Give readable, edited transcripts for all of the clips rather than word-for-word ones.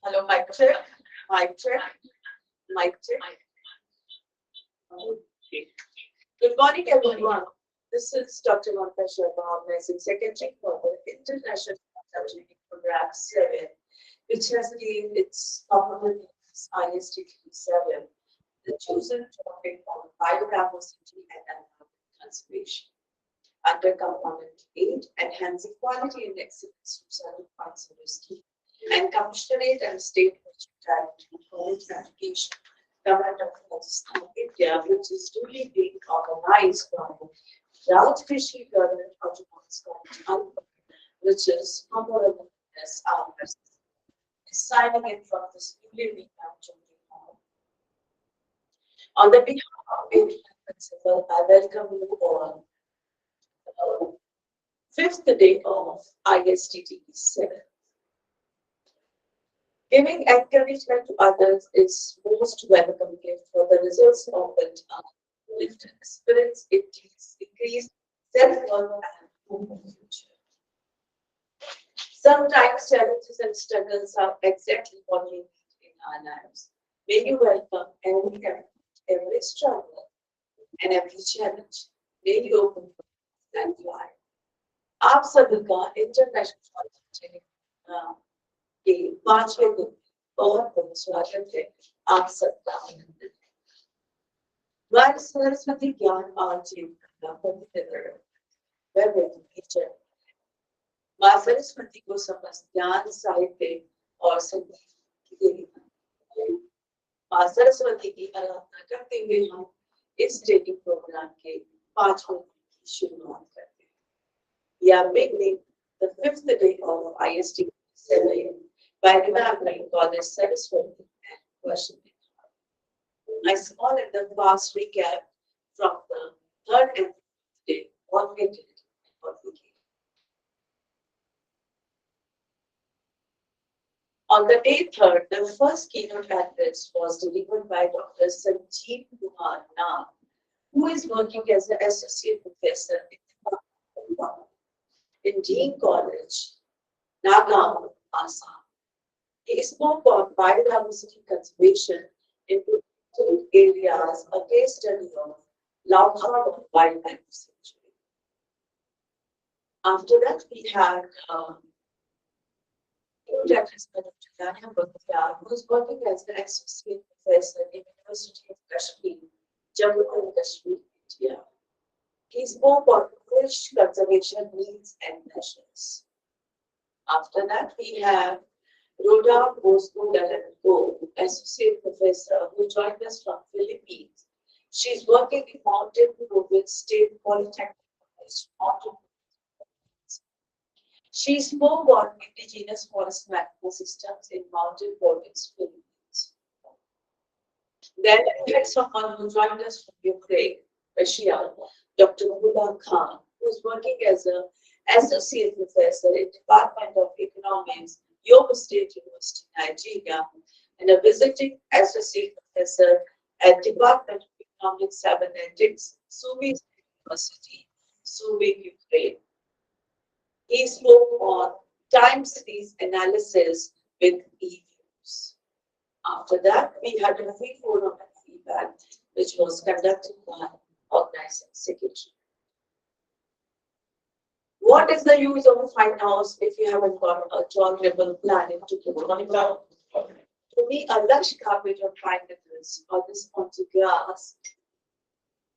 Hello, mic check, mic check, mic check. Good morning, everyone. This is Dr. Monica Sharma, Organizing Secretary for the International Training Program 7, which has gained its popular name as ISTTP-7, the chosen topic on biodiversity and environmental conservation. Under Component 8, Enhancing Quality and Excellence to Certified Service Scheme, and Commissionerate and State College Education, Government of Pakistan, India, which is duly being organized by Raj Krishi Government Autonomous College, which is honorable as our president, is signing in from this newly revamped hall. On the behalf of the principal, I welcome you all. Fifth day of ISTTP-7. Giving encouragement to others is most welcome gift for the results of it are lifted spirits, increase self-worth and hope for the future. Sometimes challenges and struggles are exactly what we need in our lives. May you welcome every effort, every struggle, and every challenge. May you open and fly. आप सभी का international के 5वें दिन बहुत बहुत स्वागत है आप सबका While Saraswati Gyan Arjun where the teacher माँ सरस्वती को समस्त ज्ञान साहित्य और संगीत की देवी माँ सरस्वती की आराधना करते हुए हम इस ट्रेनिंग प्रोग्राम के 5वें दिन की शुरुआत करते हैं We are beginning the fifth day of ISTTP-7 by remembering Goddess Saraswati and worshiping her. A small and the fast recap from the third and fourth day, what we did and what we gave. On the day third, the first keynote address was delivered by Dr. Sanjeev Kumar Nath, who is working as an associate professor in Dean College, Nagaon, Assam. He spoke on biodiversity conservation in two areas, a case study of Laukha Wildlife Sanctuary. After that, we had who is working as an associate professor in the University of Kashmir, Jammu and Kashmir, India. He spoke on fish conservation needs and measures. After that, we have Rhoda Bosco Dalango, associate professor, who joined us from Philippines. She's working in Mountain Province State Polytechnic College, Mountain. She spoke on indigenous forest management systems in Mountain Province, Philippines. Then we had someone who joined us from Ukraine, Russia, Dr. Mullah Khan, who is working as an associate professor in Department of Economics, Yobe State University, Nigeria, and a visiting associate professor at Department of Economics Cybernetics, Sumy State University, Sumy, Ukraine. He spoke on time series analysis with e-views. After that, we had a free forum and feedback, which was conducted by Organizing Secretary. What is the use of a fine house if you haven't got a tolerable planning to keep on about? To me, a lush carpet of pine needles or this spongy grass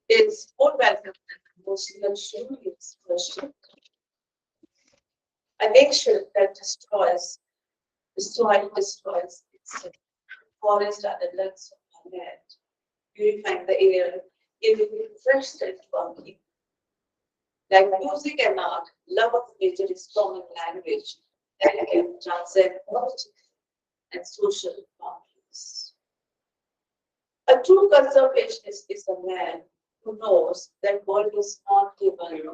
is more welcome than the most luxurious version. A nation that destroys the soil, destroys its forest are the lungs of our land, purifying the air, giving it fresh scent to our people. Like music and art, love of nature is common language that can transcend political and social boundaries. A true conservationist is a man who knows that world was not given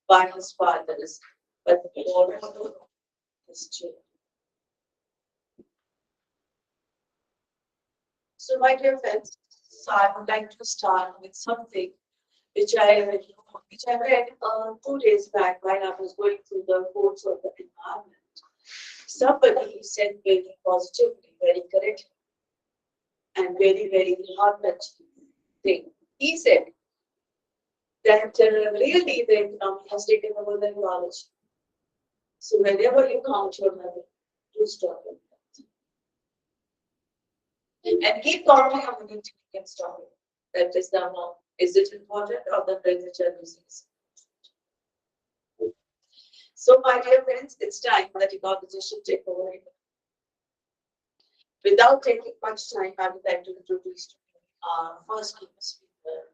by his fathers, but for his children. So, my dear friends, So I would like to start with something which I read 2 days back while I was going through the codes of the environment. Somebody said very positively, very correctly, and very, very heart-touching thing. He said that really the economy has taken over the knowledge. So whenever you count your money, do stop it. And keep counting how many you can stop it. That is the amount. Is it important or the price which are using? So, my dear friends, it's time that ecology should take over. Without taking much time, I would like to introduce to you our first keynote speaker,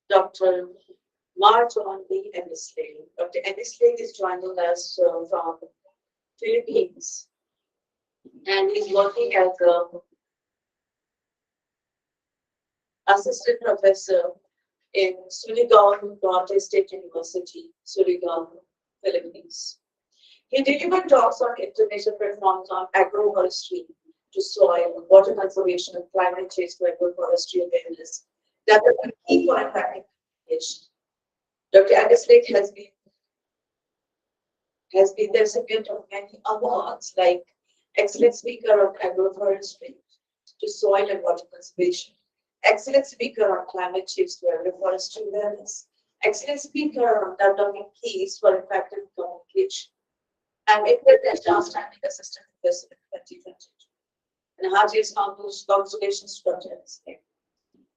Dr. Marjon B. Ennisley. Dr. Ennisley is joining us from Philippines, and he's working as a assistant professor in Surigao Norte State University, Surigao, Philippines. He delivered talks on international platforms on agroforestry to soil, water conservation, and climate change to agroforestry awareness that are the key for impacting communication. Dr. Agus has been the recipient of many awards like Excellent Speaker on Agroforestry to Soil and Water Conservation, Excellent Speaker on Climate Change to Agroforestry Awareness, Excellent Speaker on Developing Keys for Effective Communication, and International Outstanding Assistant Professor in 2022. And heartiest congratulations to Dr. Ennisley.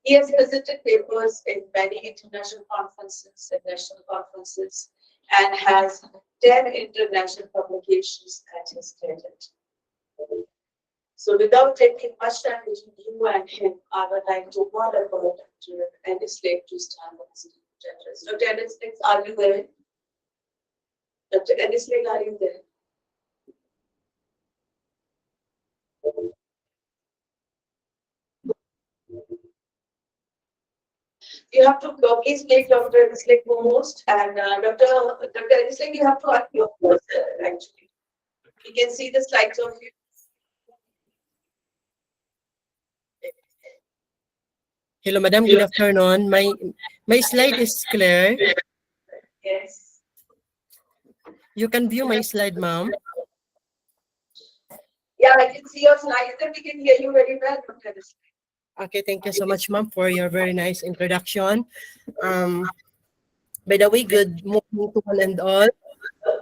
He has presented papers in many international conferences and national conferences and has 10 international publications at his credit. So without taking much time between you and him, I would like to welcome Dr. Ennisley to stand on stage. Dr. Ennisley, are you there? Dr. Ennisley, are you there? You have to please make Dr. Ennisley co-host, and Dr. Ennisley, you have to unmute yourself actually. You can see the slides of you. Hello, madam. Good afternoon. My slide is clear. Yes. You can view my slide, ma'am. Yeah, I can see your slides and we can hear you very well, Dr. Ennisley. Okay, thank you so much, ma'am, for your very nice introduction. By the way, good morning to one and all,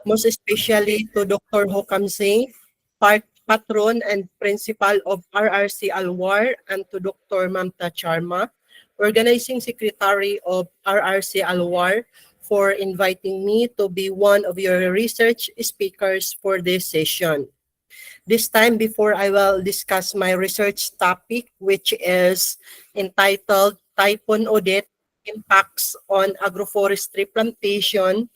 most especially to Dr. Hokam Singh, patron and principal of RRC Alwar, and to Dr. Mamta Charma, organizing secretary of RRC Alwar, for inviting me to be one of your research speakers for this session. This time, before I will discuss my research topic, which is entitled Typhoon Audit Impacts on Agroforestry Plantation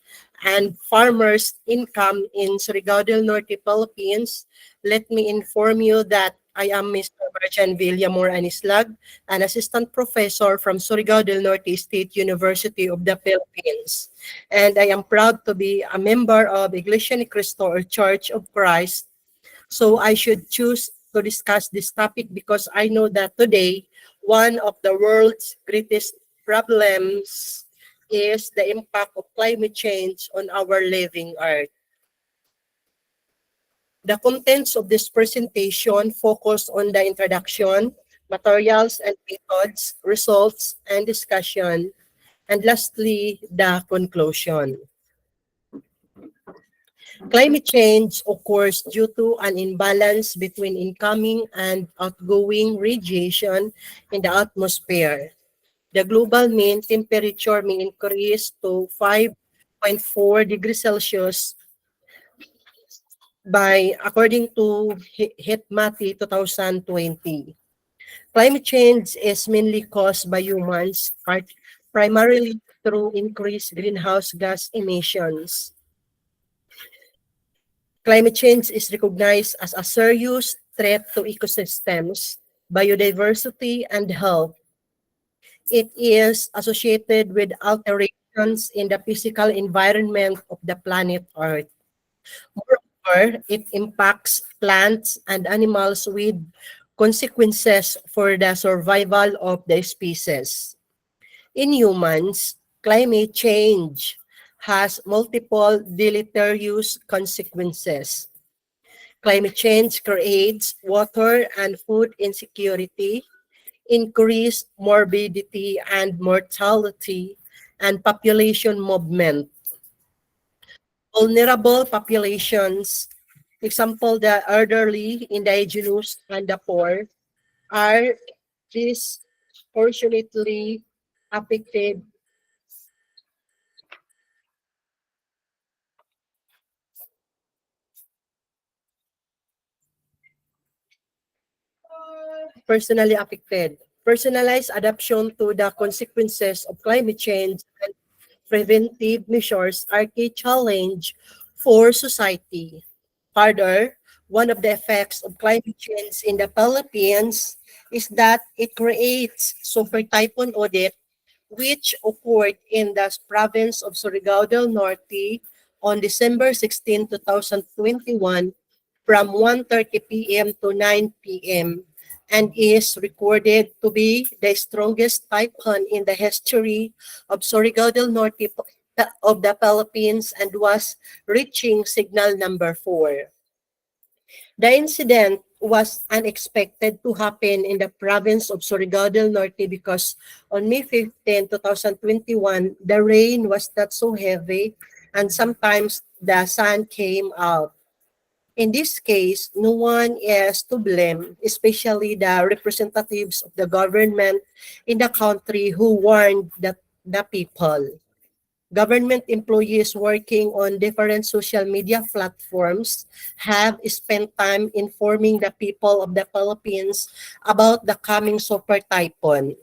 and Farmers' Income in Surigao del Norte, Philippines, let me inform you that I am Mr. Marjan Villamor Anislag, an assistant professor from Surigao del Norte State University of the Philippines. And I am proud to be a member of Iglesia ni Cristo or Church of Christ. So I should choose to discuss this topic because I know that today, one of the world's greatest problems is the impact of climate change on our living earth. The contents of this presentation focus on the introduction, materials and methods, results, and discussion, and lastly, the conclusion. Climate change occurs due to an imbalance between incoming and outgoing radiation in the atmosphere. The global mean temperature may increase to 5.4 degrees Celsius according to HITMATI 2020. Climate change is mainly caused by humans, primarily through increased greenhouse gas emissions. Climate change is recognized as a serious threat to ecosystems, biodiversity, and health. It is associated with alterations in the physical environment of the planet Earth. Moreover, it impacts plants and animals with consequences for the survival of the species. In humans, climate change has multiple deleterious consequences. Climate change creates water and food insecurity, increased morbidity and mortality, and population movement. Vulnerable populations, example the elderly, indigenous, and the poor, are disproportionately affected. Personally affected. Personalized adaptation to the consequences of climate change and preventive measures are key challenge for society. Further, one of the effects of climate change in the Philippines is that it creates super typhoon Odette, which occurred in the province of Surigao del Norte on December 16, 2021 from 1:30 p.m. to 9 p.m. and is recorded to be the strongest typhoon in the history of Surigao del Norte of the Philippines and was reaching signal number 4. The incident was unexpected to happen in the province of Surigao del Norte because on May 15, 2021, the rain was not so heavy and sometimes the sun came out. In this case, no one is to blame, especially the representatives of the government in the country who warned the people. Government employees working on different social media platforms have spent time informing the people of the Philippines about the coming super typhoon.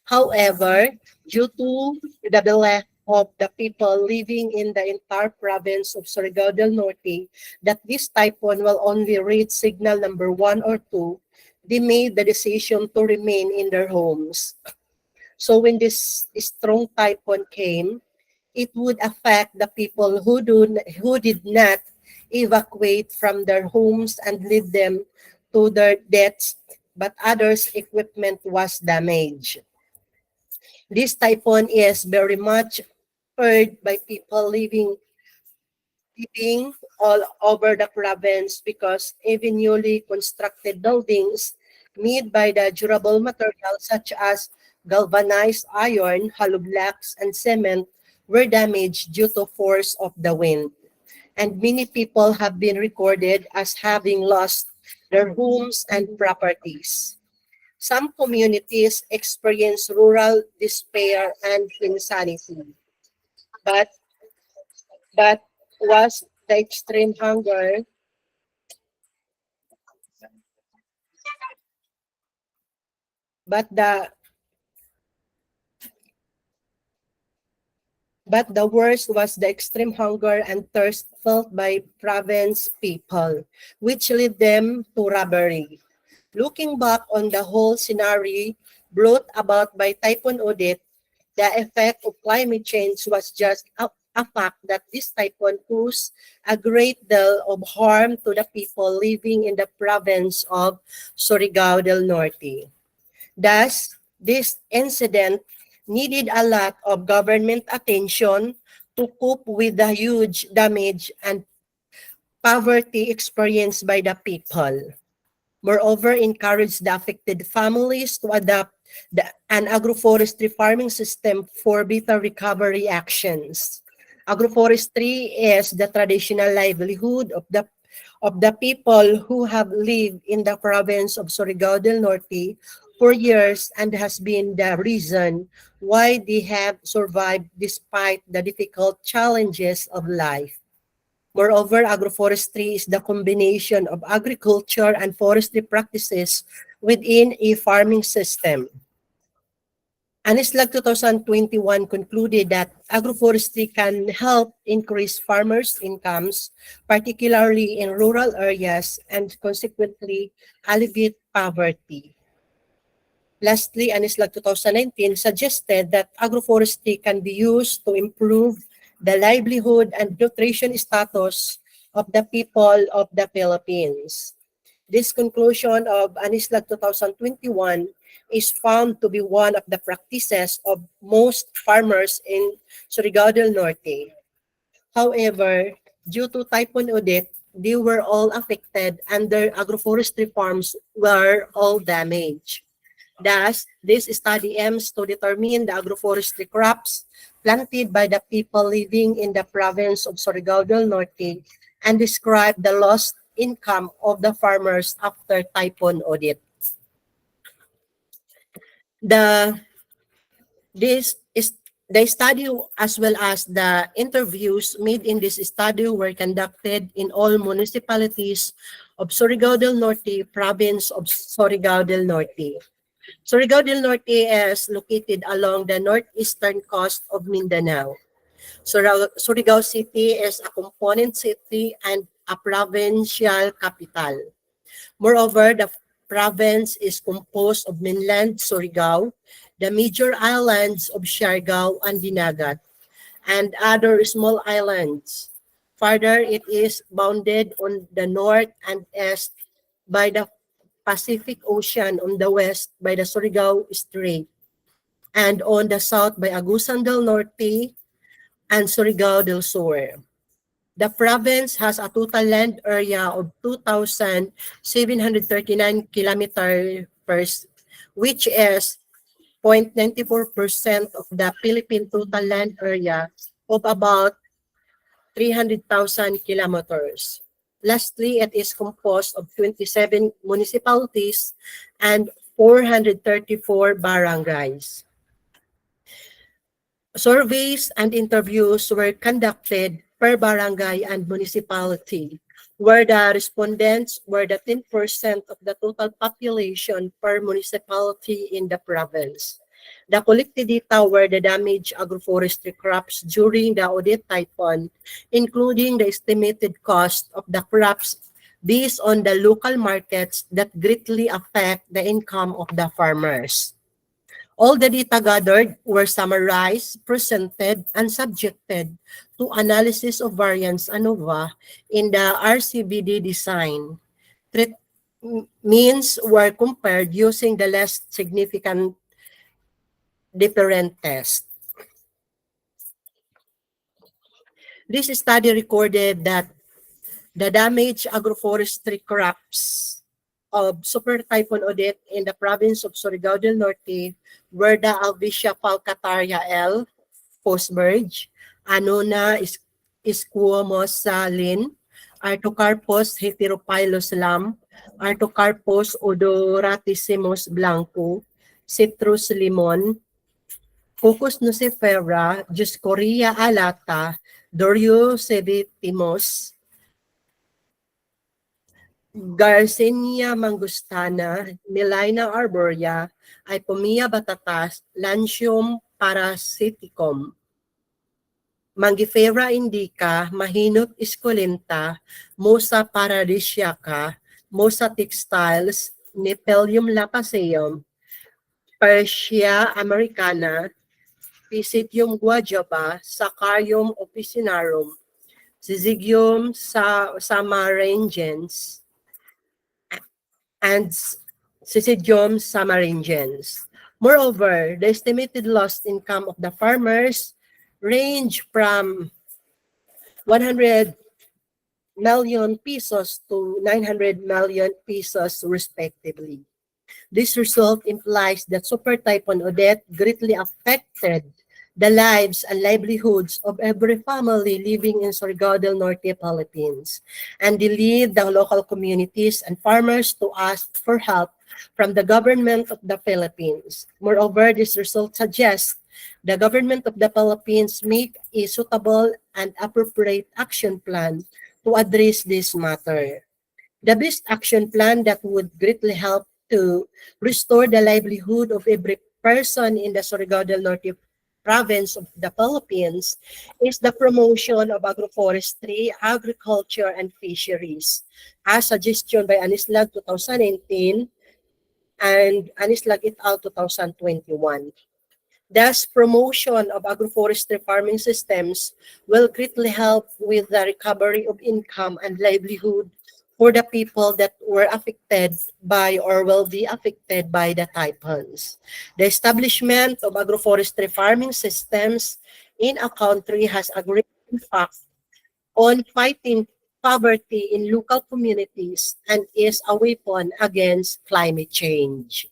However, due to the belief of the people living in the entire province of Surigao del Norte that this typhoon will only reach signal number 1 or 2, they made the decision to remain in their homes. So when this strong typhoon came, it would affect the people who did not evacuate from their homes and lead them to their deaths, but others' equipment was damaged. This typhoon is very much heard by people living all over the province because even newly constructed buildings made by the durable materials such as galvanized iron, hollow blocks, and cement were damaged due to force of the wind. And many people have been recorded as having lost their homes and properties. Some communities experience rural despair and insanity, but but was the extreme hunger, but the worst was the extreme hunger and thirst felt by province people, which led them to robbery. Looking back on the whole scenario brought about by Typhoon Odette, the effect of climate change was just a fact that this typhoon caused a great deal of harm to the people living in the province of Surigao del Norte. Thus, this incident needed a lot of government attention to cope with the huge damage and poverty experienced by the people. Moreover, encourage the affected families to adopt an agroforestry farming system for better recovery actions. Agroforestry is the traditional livelihood of the people who have lived in the province of Surigao del Norte for years and has been the reason why they have survived despite the difficult challenges of life. Moreover, agroforestry is the combination of agriculture and forestry practices within a farming system. ANISLAG 2021 concluded that agroforestry can help increase farmers' incomes, particularly in rural areas, and consequently alleviate poverty. Lastly, ANISLAG 2019 suggested that agroforestry can be used to improve the livelihood and nutrition status of the people of the Philippines. This conclusion of Anislag 2021 is found to be one of the practices of most farmers in Surigao del Norte. However, due to Typhoon Odette, they were all affected and their agroforestry farms were all damaged. Thus, this study aims to determine the agroforestry crops planted by the people living in the province of Surigao del Norte and describe the lost income of the farmers after Typhoon Odette. The This is the study as well as the interviews made in this study were conducted in all municipalities of Surigao del Norte, province of Surigao del Norte. Surigao del Norte is located along the northeastern coast of Mindanao. Surigao City is a component city and a provincial capital. Moreover, the province is composed of mainland Surigao, the major islands of Siargao and Dinagat, and other small islands. Further, it is bounded on the north and east by the Pacific Ocean, on the west by the Surigao Strait, and on the south by Agusan del Norte and Surigao del Sur. The province has a total land area of 2,739 kilometers, which is 0.94% of the Philippine total land area of about 300,000 kilometers. Lastly, it is composed of 27 municipalities and 434 barangays. Surveys and interviews were conducted per barangay and municipality, where the respondents were the 10% of the total population per municipality in the province. The collected data were the damaged agroforestry crops during the Odette typhoon, including the estimated cost of the crops based on the local markets that greatly affect the income of the farmers. All the data gathered were summarized, presented, and subjected to analysis of variance ANOVA in the RCBD design. Means were compared using the less significant different test. This study recorded that the damaged agroforestry crops of Super Typhoon Odette in the province of Surigao del Norte were the Alvicia falcataria L. Postberg, Anona squamosa Lin, Artocarpus heteropylus lam, Artocarpus odoratissimus blanco, Citrus limon, Fucus nucifera, Dioscorea alata, Dorio seditimus, Garcinia mangustana, Melina arborea, Ipomea batatas, Lantium parasiticum, Mangifera indica, Mahinut esculenta, Mosa paradisiaca, Mosa textiles, Nepelium lapaceum, Persia americana, Pisidium guajaba, Sacarium officinarum, Syzygium samarangens, and Syzygium samarangens. Moreover, the estimated lost income of the farmers range from 100 million pesos to 900 million pesos respectively. This result implies that Super Typhoon Odette greatly affected the lives and livelihoods of every family living in Surigao del Norte, Philippines, and they lead the local communities and farmers to ask for help from the government of the Philippines. Moreover, this result suggests the government of the Philippines make a suitable and appropriate action plan to address this matter. The best action plan that would greatly help to restore the livelihood of every person in the Surigao del Norte province of the Philippines is the promotion of agroforestry, agriculture, and fisheries, as suggestion by Anislag 2019 and Anislag et al. 2021. Thus, promotion of agroforestry farming systems will greatly help with the recovery of income and livelihood for the people that were affected by or will be affected by the typhoons. The establishment of agroforestry farming systems in a country has a great impact on fighting poverty in local communities and is a weapon against climate change.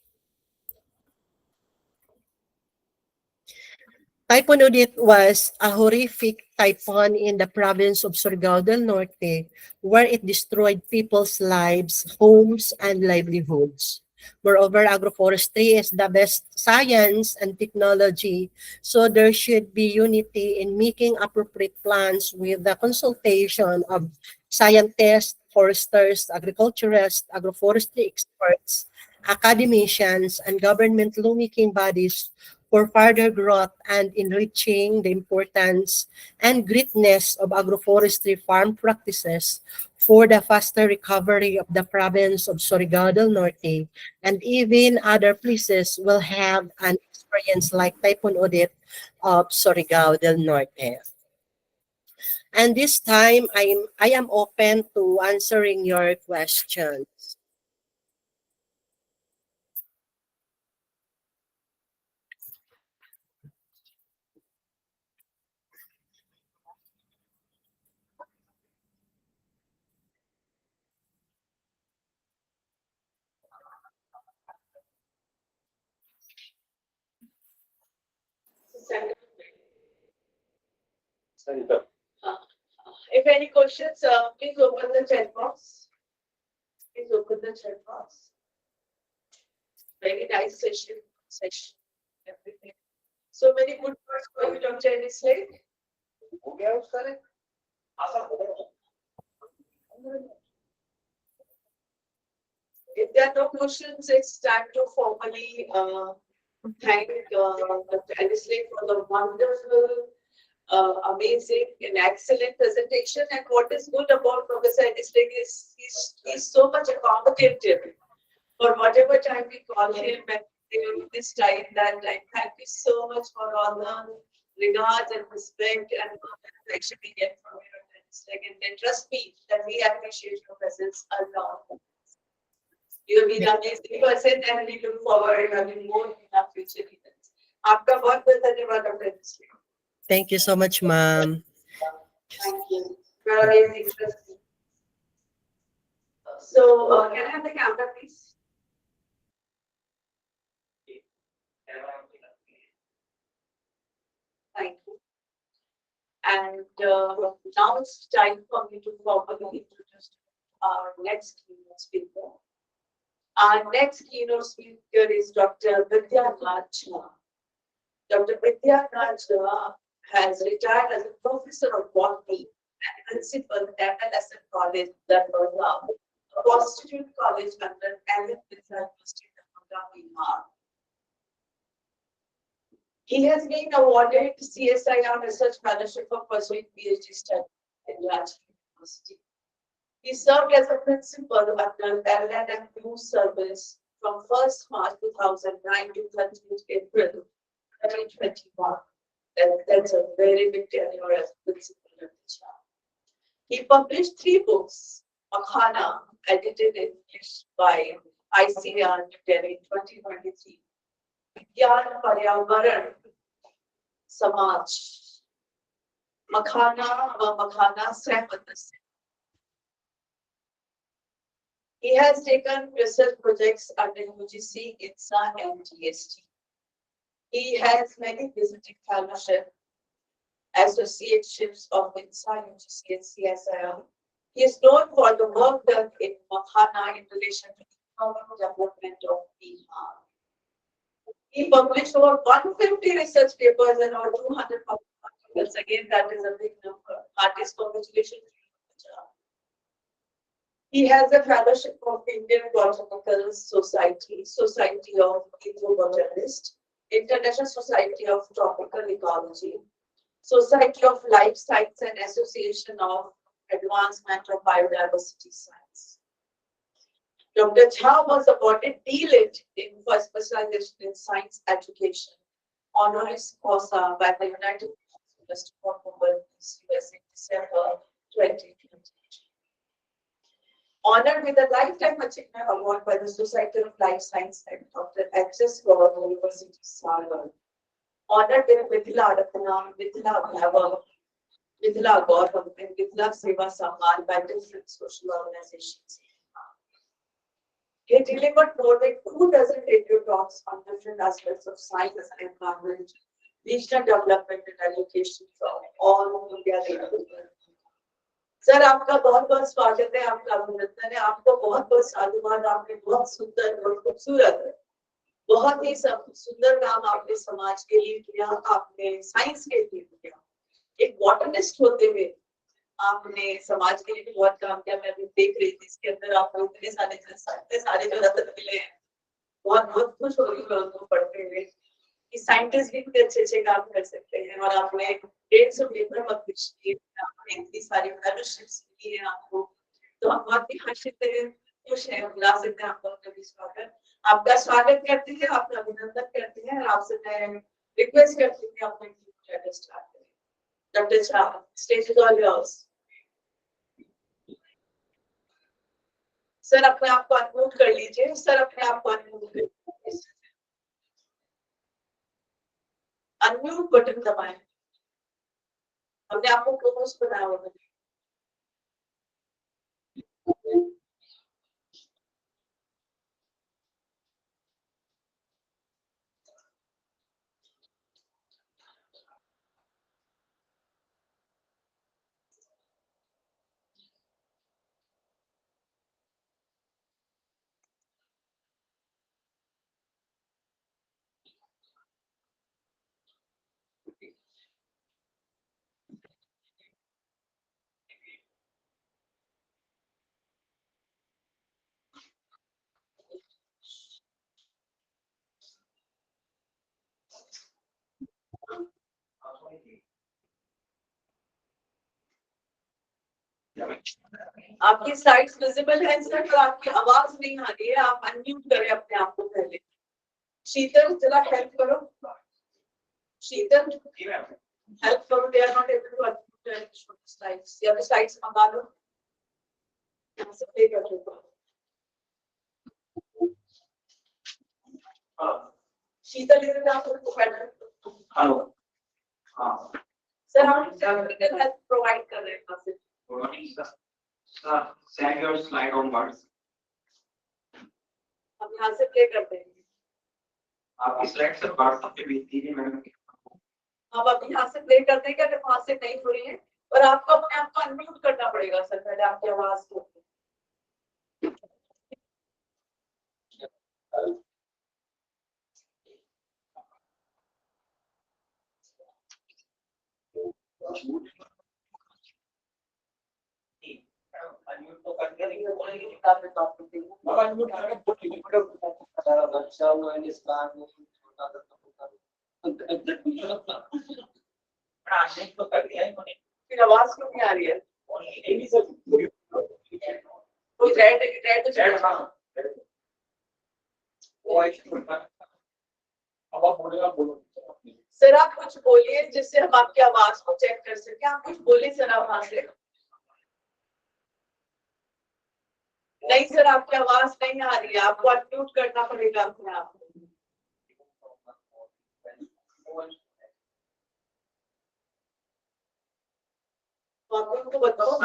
Typhoon Odette was a horrific typhoon in the province of Surigao del Norte, where it destroyed people's lives, homes, and livelihoods. Moreover, agroforestry is the best science and technology, so there should be unity in making appropriate plans with the consultation of scientists, foresters, agriculturists, agroforestry experts, academicians, and government lawmaking bodies for further growth and enriching the importance and greatness of agroforestry farm practices for the faster recovery of the province of Surigao del Norte, and even other places will have an experience like Typhoon Odette of Surigao del Norte. And this time, I am open to answering your questions. Uh, if any questions, please open the chat box. Please open the chat box. Very nice session, everything. So many good words for you, Dr. Anisley. If there are no questions, it's time to formally thank Dr. Anisley for the wonderful, amazing, and excellent presentation. And what is good about Professor Anisley is he's so much accommodative for whatever time we call him and during this time, that time. Thank you so much for all the regards and respect and affection we get from you. And trust me that we appreciate your presence a lot. You have been an amazing person and we look forward to having more in our future events. आपका बहुत बहुत धन्यवाद doctor anisley. Thank you so much, ma'am. Thank you. Very interesting. So, can I have the camera, please? Thank you. And now it's time for me to formally introduce our next keynote speaker. Our next keynote speaker is Dr. Vidya Jha. Dr. Vidya Jha has retired as a professor of botany and principal at MLSM College, Darbhanga, a constituent college under Ahmed Mirza University, Darbhanga, Bihar. He has been awarded CSIR Research Fellowship for pursuing PhD study in Rajasthan University. He served as a principal under Parallel and New Service from 1st March 2009 to 30th April 2021. That's a very big tenure as principal of the child. He published 3 books, Makhana, edited in English by ICR New Delhi 2023. ज्ञान पर्यावरण समाज मखाना व मखाना सहमत से. He has taken research projects under UGC, INSA, and GST. He has many visiting fellowship associateships of INSA, UGC, and CSIR. He is known for the work done in Makhana in relation to economic development of Bihar. He published over 150 research papers and over 200 articles. Again, that is a big number. Artist congratulations. He has a fellowship of Indian Botanical Society, Society of Ethobotanists, International Society of Tropical Ecology, Society of Life Science, and Association of Advancement of Biodiversity Science. Dr. Jha was awarded D.Litt in for specialization in science education honoris causa by the United Nations for Nobel Peace US in December 2020. Honored with a Lifetime Achievement Award by the Society of Life Science and Dr. H.S. Gordon, University Salvador. Honored with Mithila Ratnam, Mithila Bhava, Mithila Gaurav, and Mithila Seva Samman by different social organizations. He delivered more than 2 dozen radio talks on different aspects of science and environment, regional development and education from all India. Sir आपका बहुत बहुत स्वागत है, आपका अभिनंदन है, आपको बहुत बहुत साधुवाद, आपने बहुत सुंदर और खूबसूरत बहुत ही सुंदर काम आपने समाज के लिए किया, आपने साइंस के लिए किया, एक बॉटनिस्ट होते हुए आपने समाज के लिए भी बहुत काम किया। मैं अभी देख रही थी इसके अंदर आपको इतने सारे जो रत्न मिले हैं, बहुत बहुत खुश हो रही हूँ उनको पढ़ते हुए कि साइंटिस्ट भी अच्छे काम कर सकते हैं। और आपने 150 पेपर पब्लिश किए, आपने इतनी सारी फेलोशिप्स की हैं आपको, तो हम बहुत ही हर्षित हैं, खुश हैं, बुला सकते हैं आपको अपने स्वागत, आपका स्वागत करते हैं, आपका अभिनंदन करते हैं और आपसे मैं रिक्वेस्ट करती हूँ अपने स्टार्ट करें। Doctor Shah, stage is all yours. Sir अपने आप को अनम्यूट कर लीजिए, सर अपने आप को अनम्यूट कर लीजिए, अनम्यूट बटन दबाएं, हमने आपको प्रोपोज बनाया होगा। आपकी स्लाइड्स विजिबल है सर, तो आपकी आवाज नहीं आ रही है, आप अनम्यूट करें अपने आप को पहले। शीतल जरा हेल्प करो, शीतल हेल्प करो, they are not able to unmute slides, या तो स्लाइड्स मंगा लो, यहाँ से प्ले कर दो। शीतल इधर आप हेलो, हाँ सर, हम टेक्निकल हेल्प प्रोवाइड कर रहे हैं। Send your slide onwards. हम यहाँ से प्ले करते हैं। आपकी स्लाइड से व्हाट्सएप पे भेज दीजिए मैडम। हम अब यहाँ से प्ले करते हैं, क्या वहां से नहीं हो रही है, और आपको अपने आप को अनम्यूट करना पड़ेगा सर, पहले आपकी आवाज को। अनम्यूट तो कर दिया, लेकिन बोलेंगे कि किताब में बात करते हैं। अब अनम्यूट करके बोल दीजिए, बच्चा हुआ है इस बार में छोटा तो कर दिया है, फिर आवाज क्यों नहीं आ रही है? कोई रेड चैट, हाँ अब आप बोलेगा, बोलो सर, आप कुछ बोलिए जिससे हम आपकी आवाज को चेक कर सकें। आप कुछ बोलिए सर, आप वहां से। नहीं सर, आपकी आवाज नहीं आ रही है, आपको अनम्यूट करना पड़ेगा अपने आप को। आप उनको बताओ।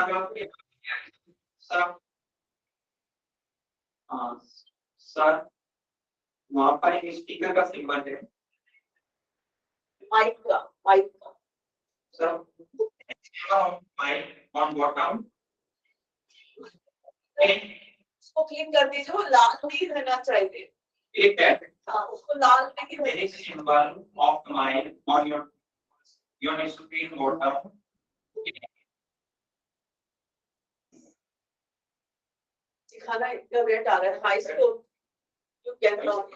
सर वहाँ पर एक स्पीकर का सिंबल है, माइक का सर माइक ऑन बॉटम उसको क्लिक कर दीजिए, वो लाल नहीं रहना चाहिए। एक है, हाँ, उसको लाल नहीं there is a symbol of the mic on your screen bottom. दिखाना, इतना रेट आ रहा है, high score you can log.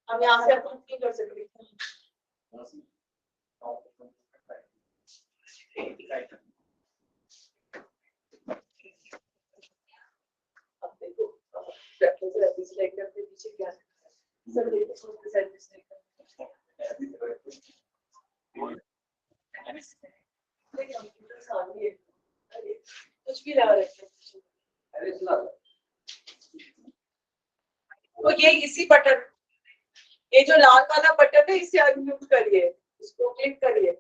हम यहाँ से अप्रूव नहीं कर सकते। अब देखो, स्लाइड के पीछे क्या है? So they will present this thing. कुछ भी लगा रखे तो ये इसी बटन ये जो लाल वाला बटन है इसे अनम्यूट करिए इसको क्लिक करिए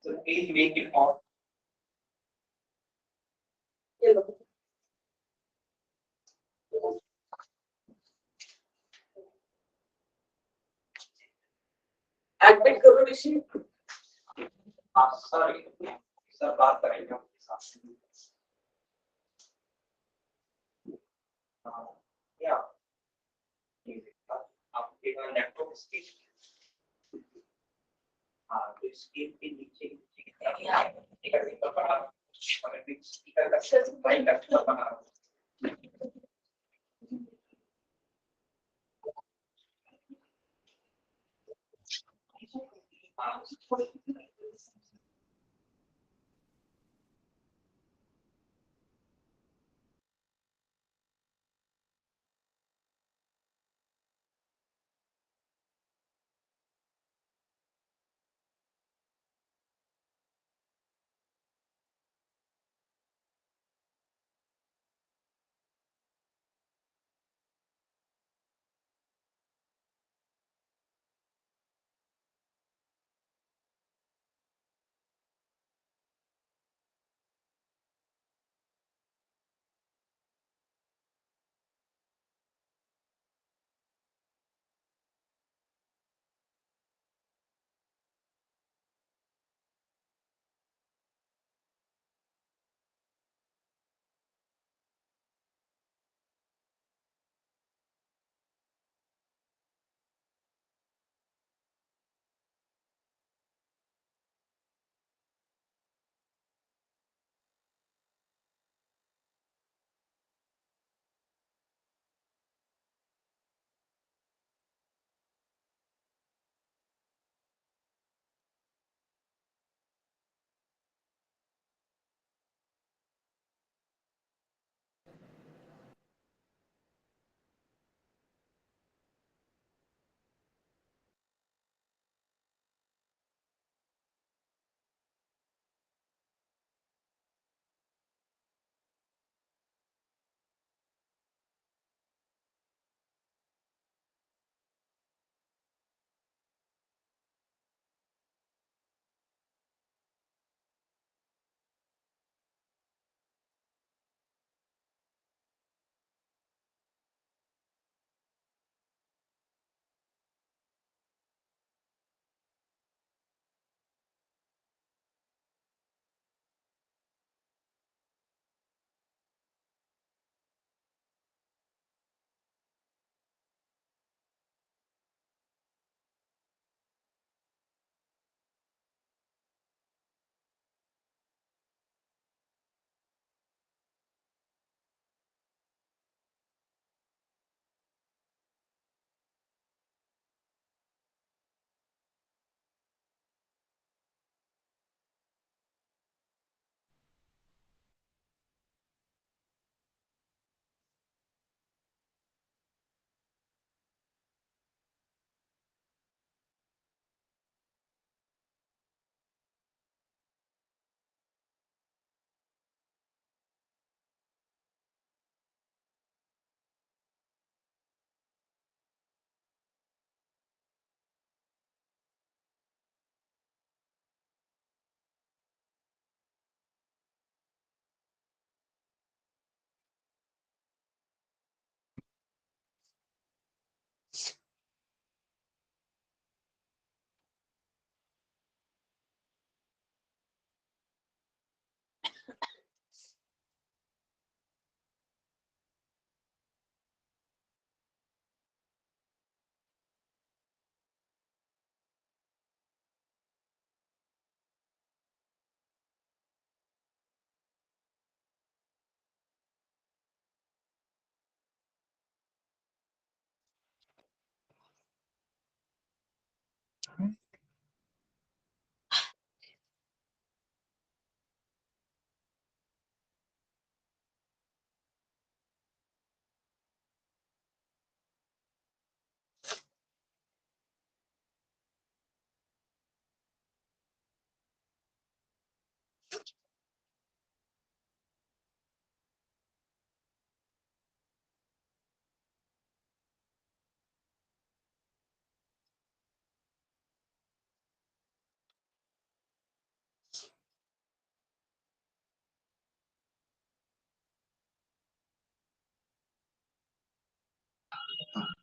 So please make it on. ये लो एडमिट करो ऋषि Sorry, sir, बात करेंगे आपके साथ. Yeah. आप एक लैपटॉप स्क्रीन हाँ तो स्क्रीन के नीचे एक सिंपल बना और एक स्पीकर का फाइल का बना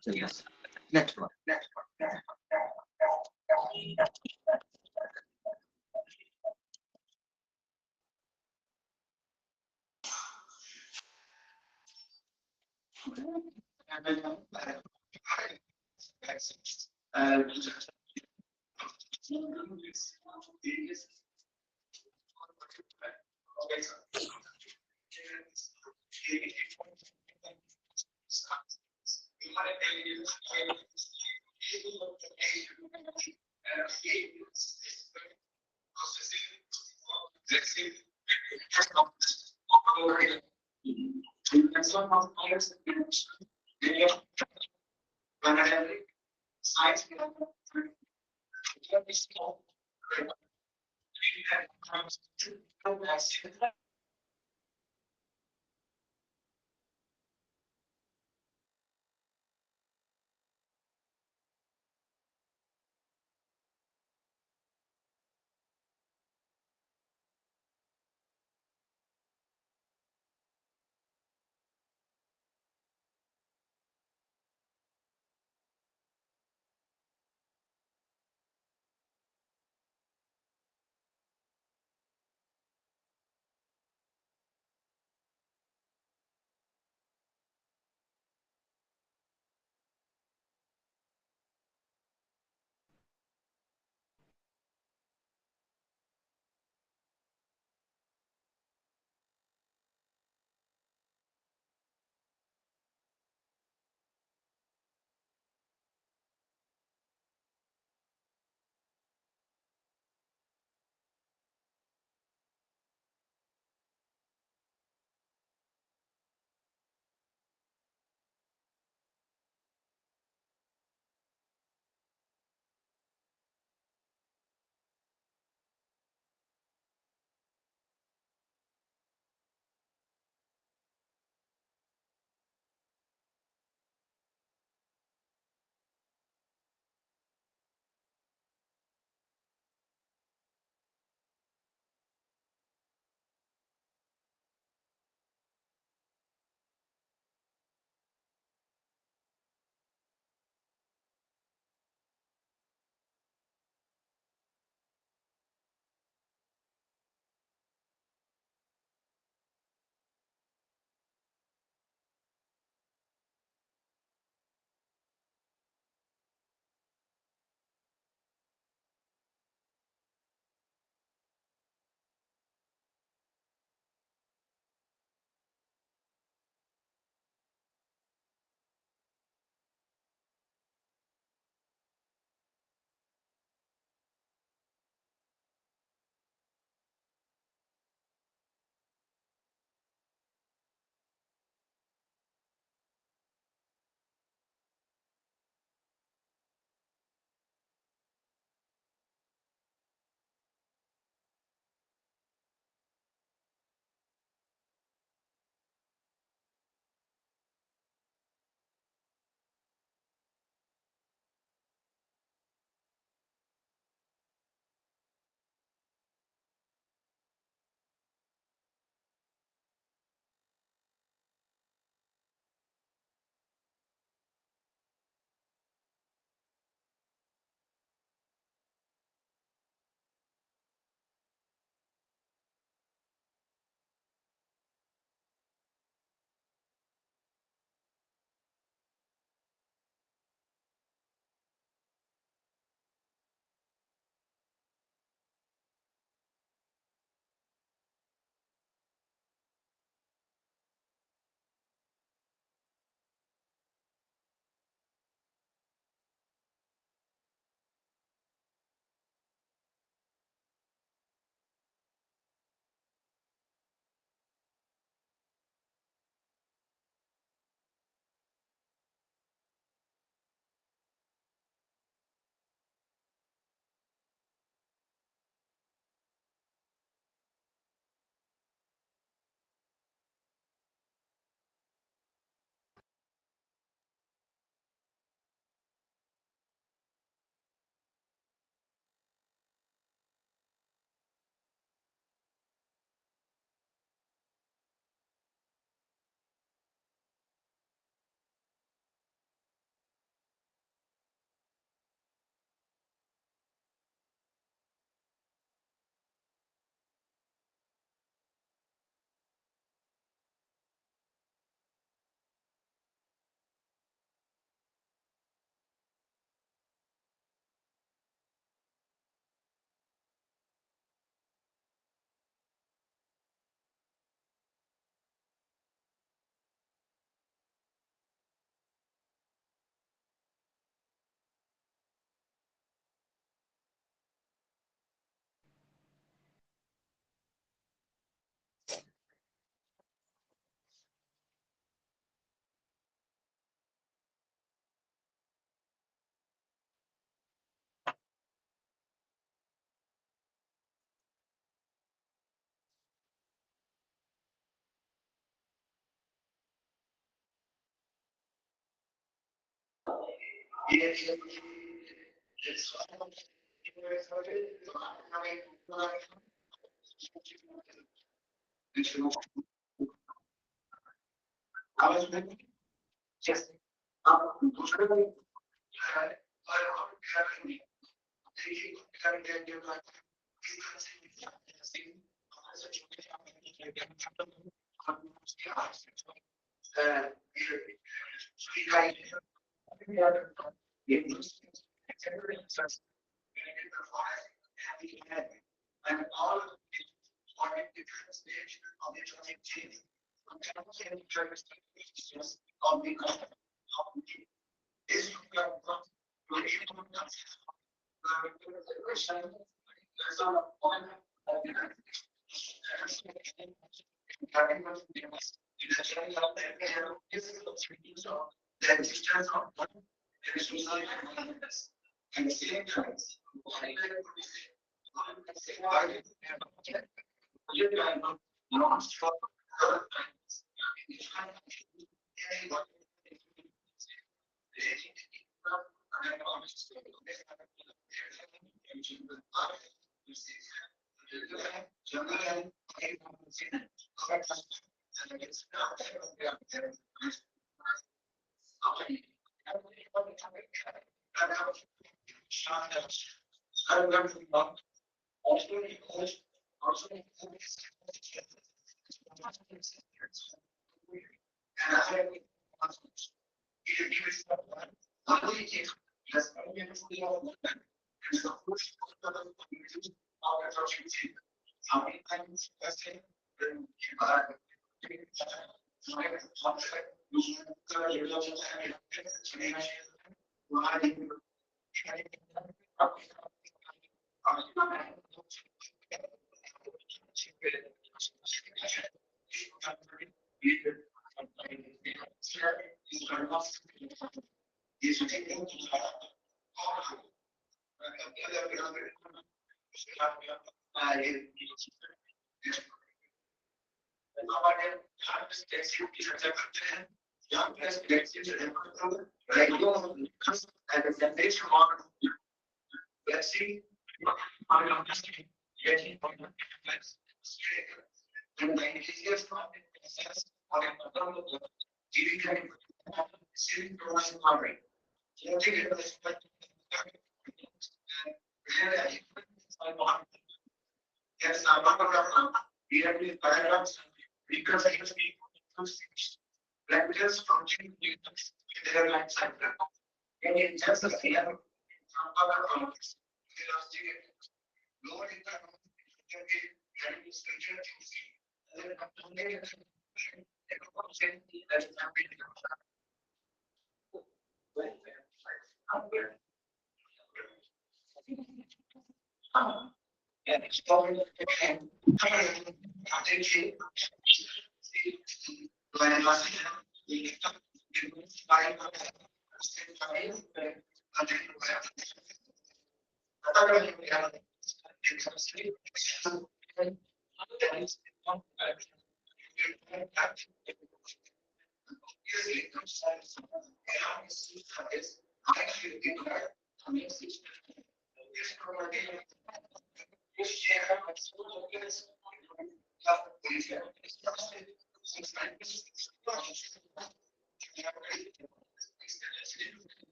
So yes. Next one. Next one. Next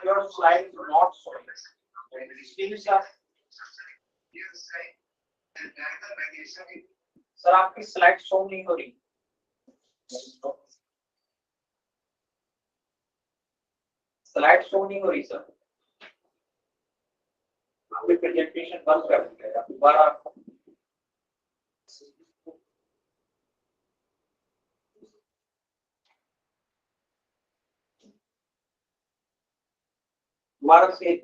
Your slides are not showing. Sir आपकी स्लाइड शो नहीं हो रही स्लाइड शो नहीं हो रही सर आपकी प्रेजेंटेशन बंद कर दीजिएगा दोबारा दोबारा से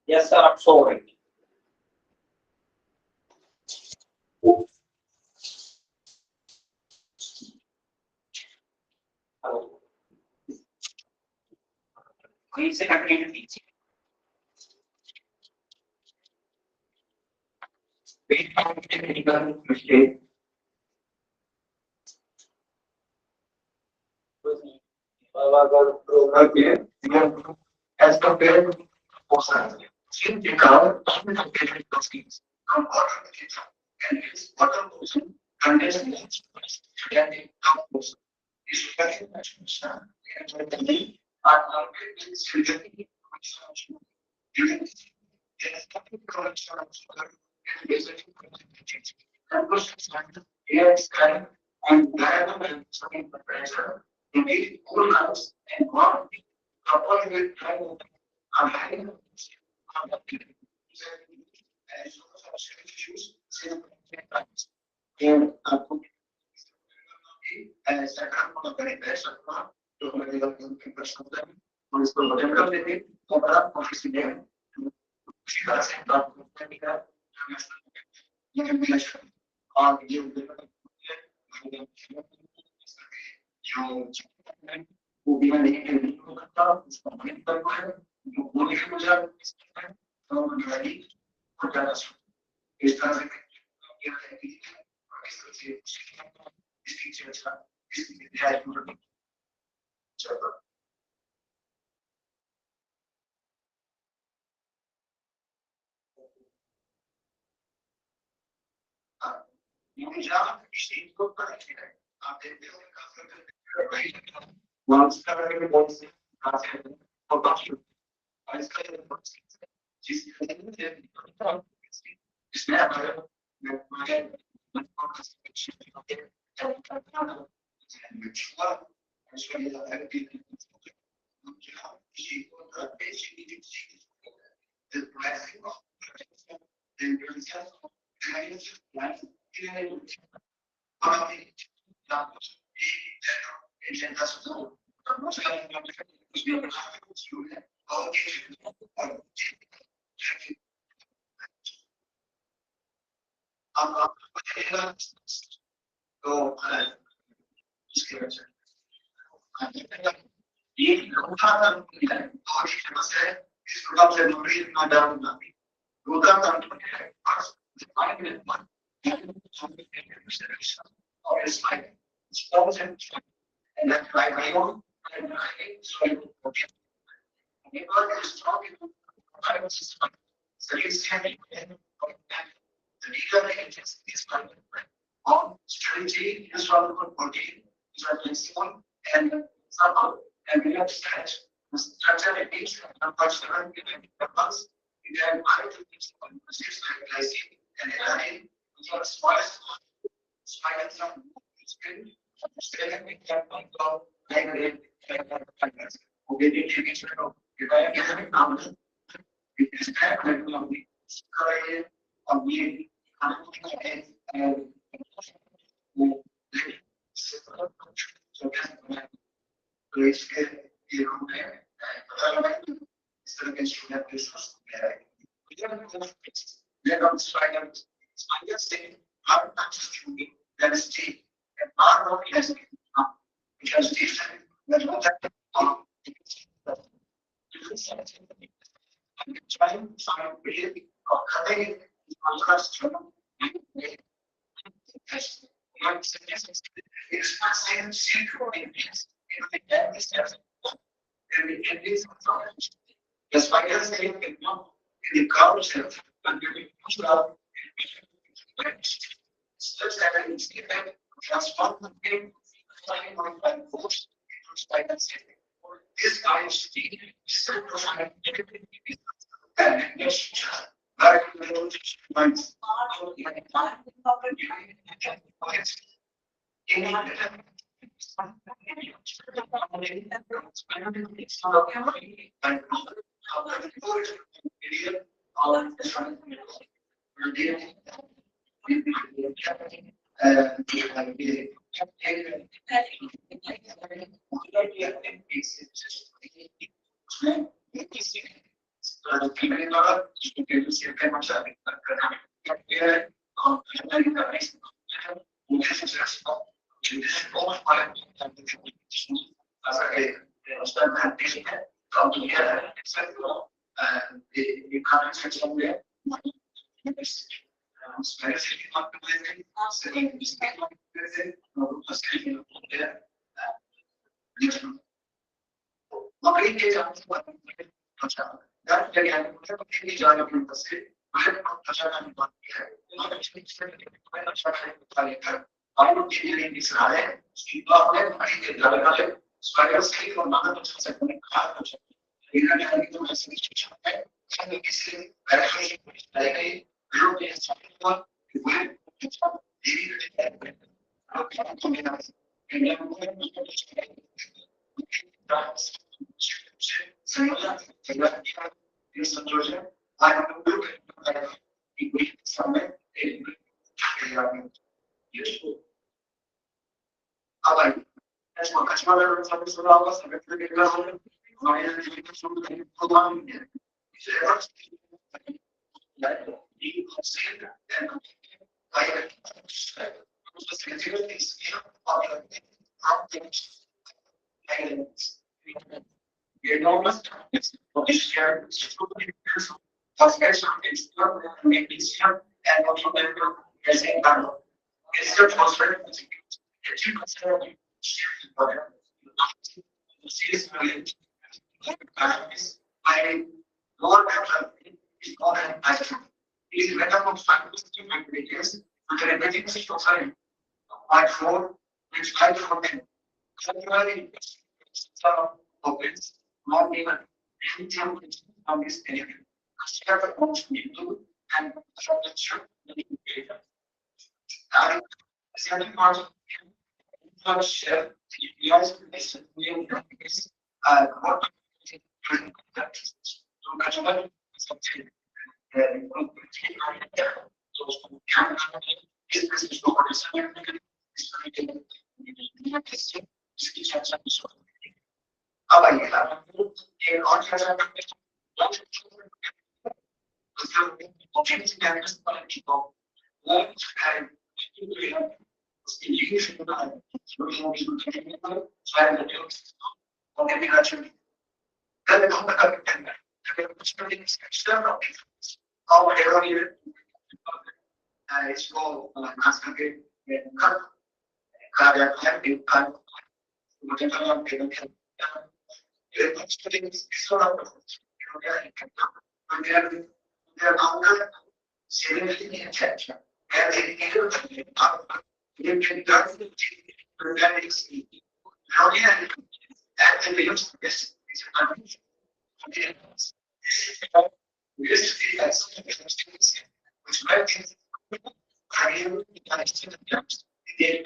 Yes, sir, I'm sorry. secretary. Based on technical mistake. Okay, as compared to person, since the car complicated schemes come water and its water motion contains more than the top motion. Is very much and the are already significant during the correction of sugar and basic change. And process air sky and diagram and some pressure to meet cool house and quantity coupled with high and high and social issues times. And as a couple of very best to medical person, who is the whatever they did, for office name, she does not technical information on you. Once every voice for passion, I say she's it's never and that's why I don't so he's having the legal agency is on strategy is from the body is one and somehow and we understand the structure it is and personal purpose it can find the system like and LRA which are smallest small some screen we can go like okay the image if I am having it is currently a we and so great scale here on there. Still against that business. We don't fix. We don't find out. I just say our access to me that is deep and our work has been because this that's what I'm trying to find really or cutting contrast to my suggestion is not saying secret things in the end is and it is that's why I say in the concept and you push out such that it's given transform the game by force into this guy is so profound and yes I will minds come together, etc. You can't say somewhere. Especially not to visit, saying this not to visit, no, just saying there. Okay, that they have completely joined up in the city. I would be in Israel. She got them, I did the so I was saying for another second. You can have to message and you see, like a group is someone who will enormous share and also raising it's your transfer if you consider I Lord is not an item. It is better for factors to make videos, but the remaining time, my phone, which I forget. Generally, some opens, not even anything which on this area. Share the most people and structure the data. And the second part of share the APIs relation is what to something it's called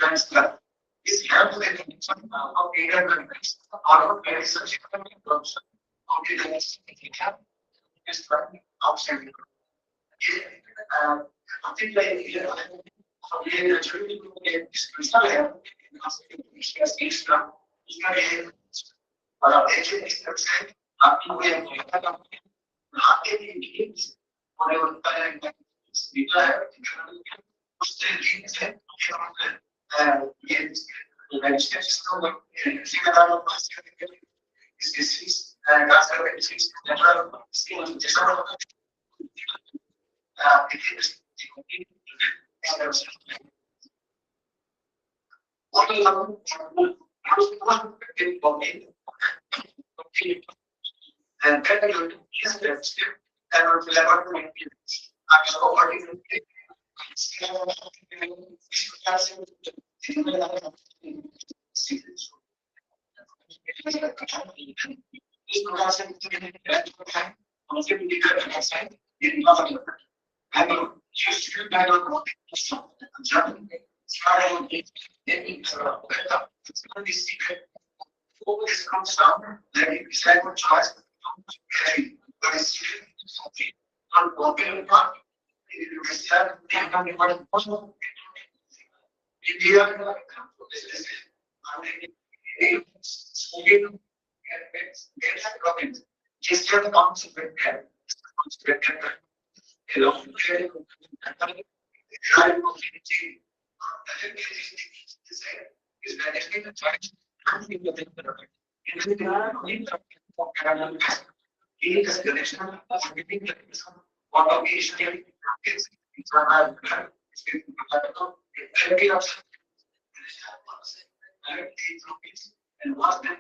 master is handling some of data elements or very subsequent terms of data elements is running outside. I think that it's really good because it's extra. But actually, it's up to where we have not any needs whatever yes, the legislation is disease and that's the disease natural skills disorder. It is and then you use that step and level I'm already This comes down, then you decide what choice but it's unbroken part. Just the concept is Is connection of giving the what of each is internal and was then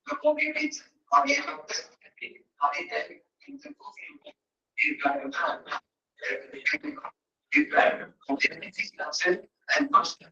the copy means on the end of the in the copy and must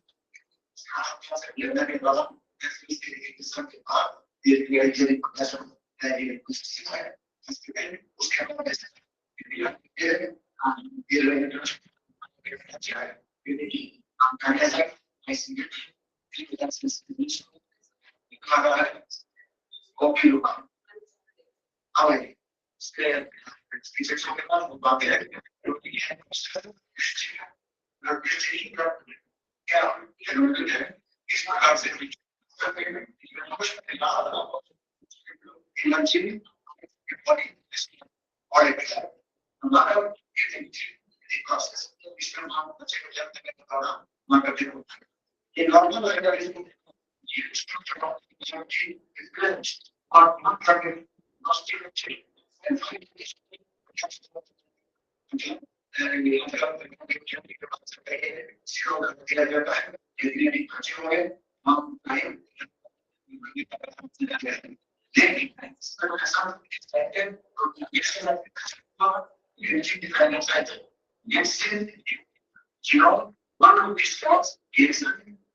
one of these thoughts is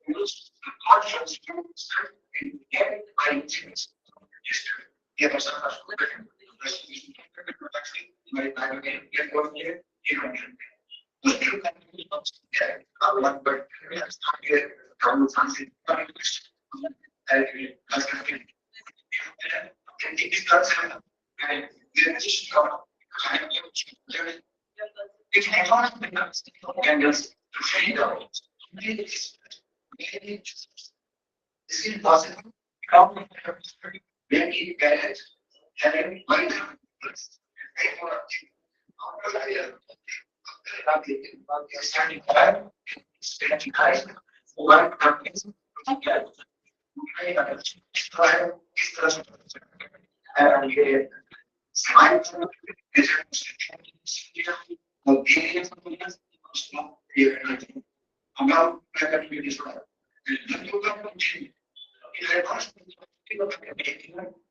used the conscious in by things. Give us a it has not been candles to fade out. This is possible. Make it valid, having one standing time, standing high, one companies,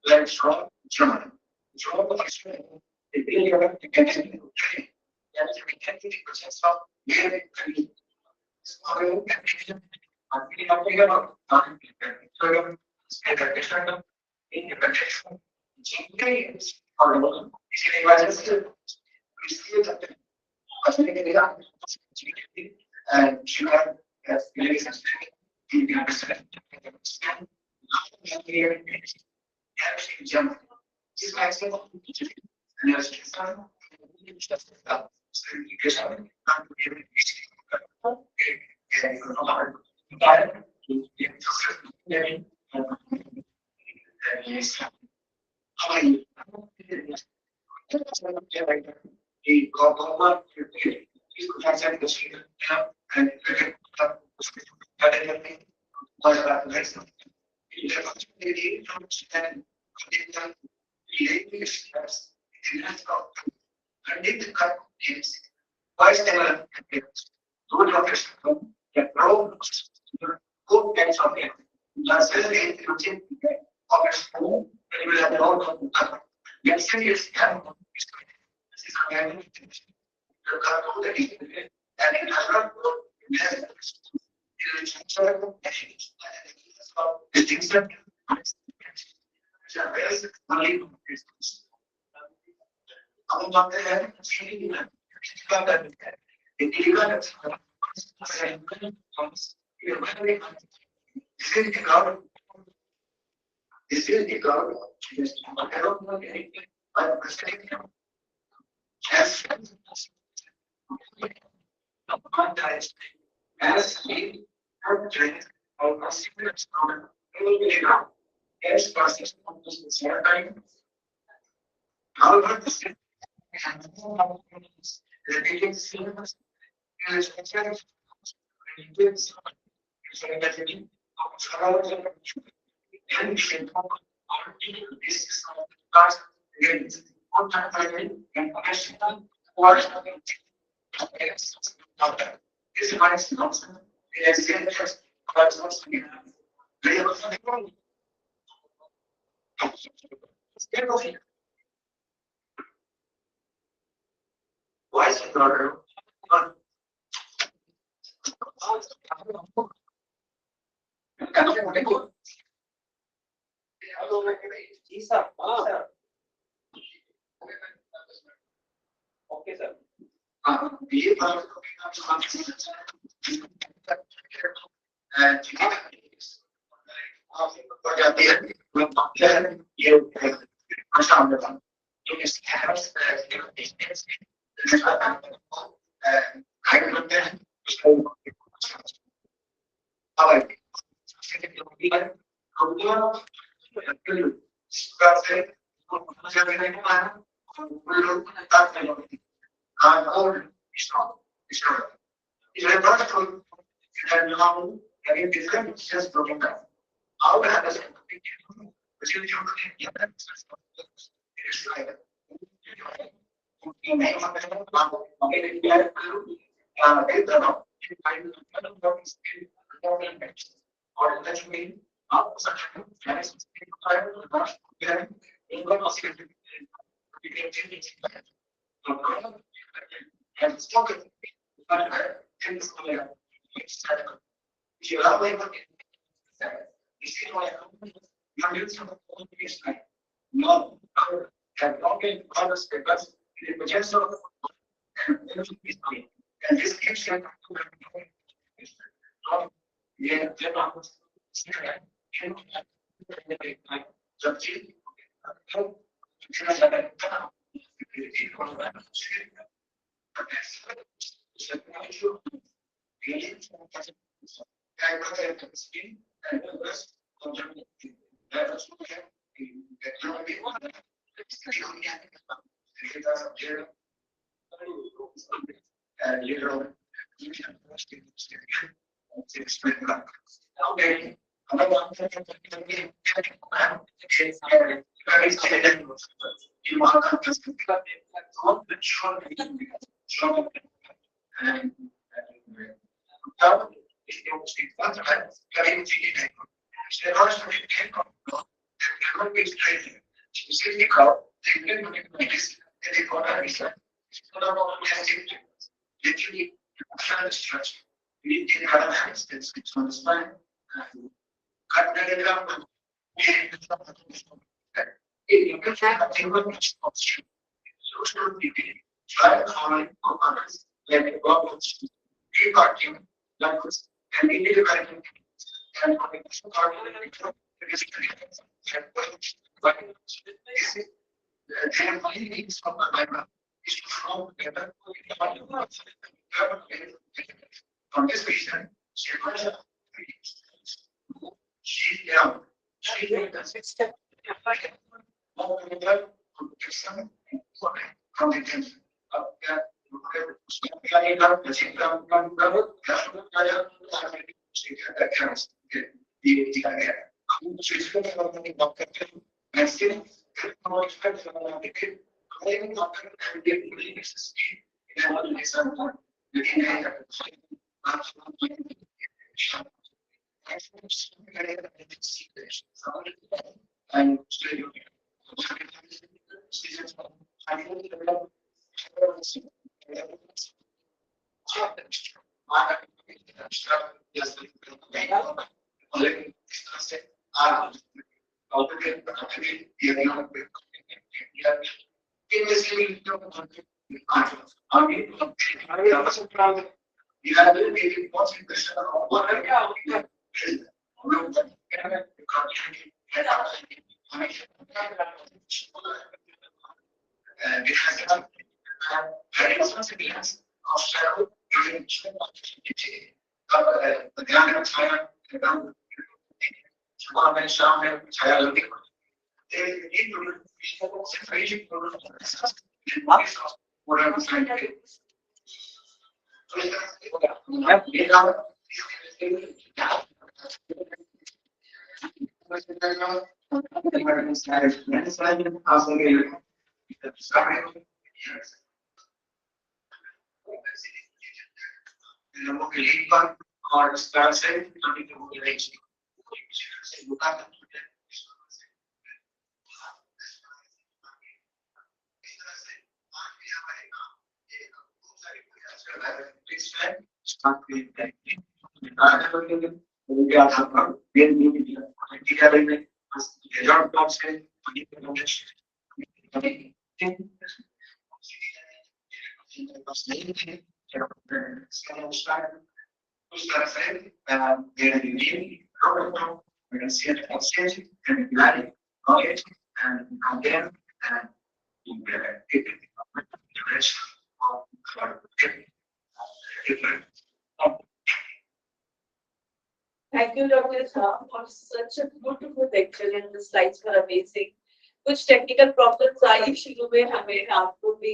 let's draw German. Draw the and she has jump. This maximum and as This is class again. On time and question or this is my announcement. It is the first class once again. They have a why is it not? Okay, sir. We are just broken down. How has it is like and spoken. If you allow them, you see why I'm using some of these like no, have not been honest because it was just sort of and this keeps them yeah, they're not and you know, you can explain that. Okay. Literally, trying to stretch. We need to have a distance on the spine. Cut that down. You can have a single posture. So you can try to find others like bubbles, reparting, like this, and we need to kind of and needs from the library is to form together for this reason, she down. She does it step all the way from the tension of that. And you have to be watching this what and it has very responsibilities of shadow during the young and tired they need to be separation whatever side of it. और इस तरह से Thank you, Dr. Shah, for such a beautiful lecture and the slides were amazing. कुछ technical problems आई शुरू में हमें आपको भी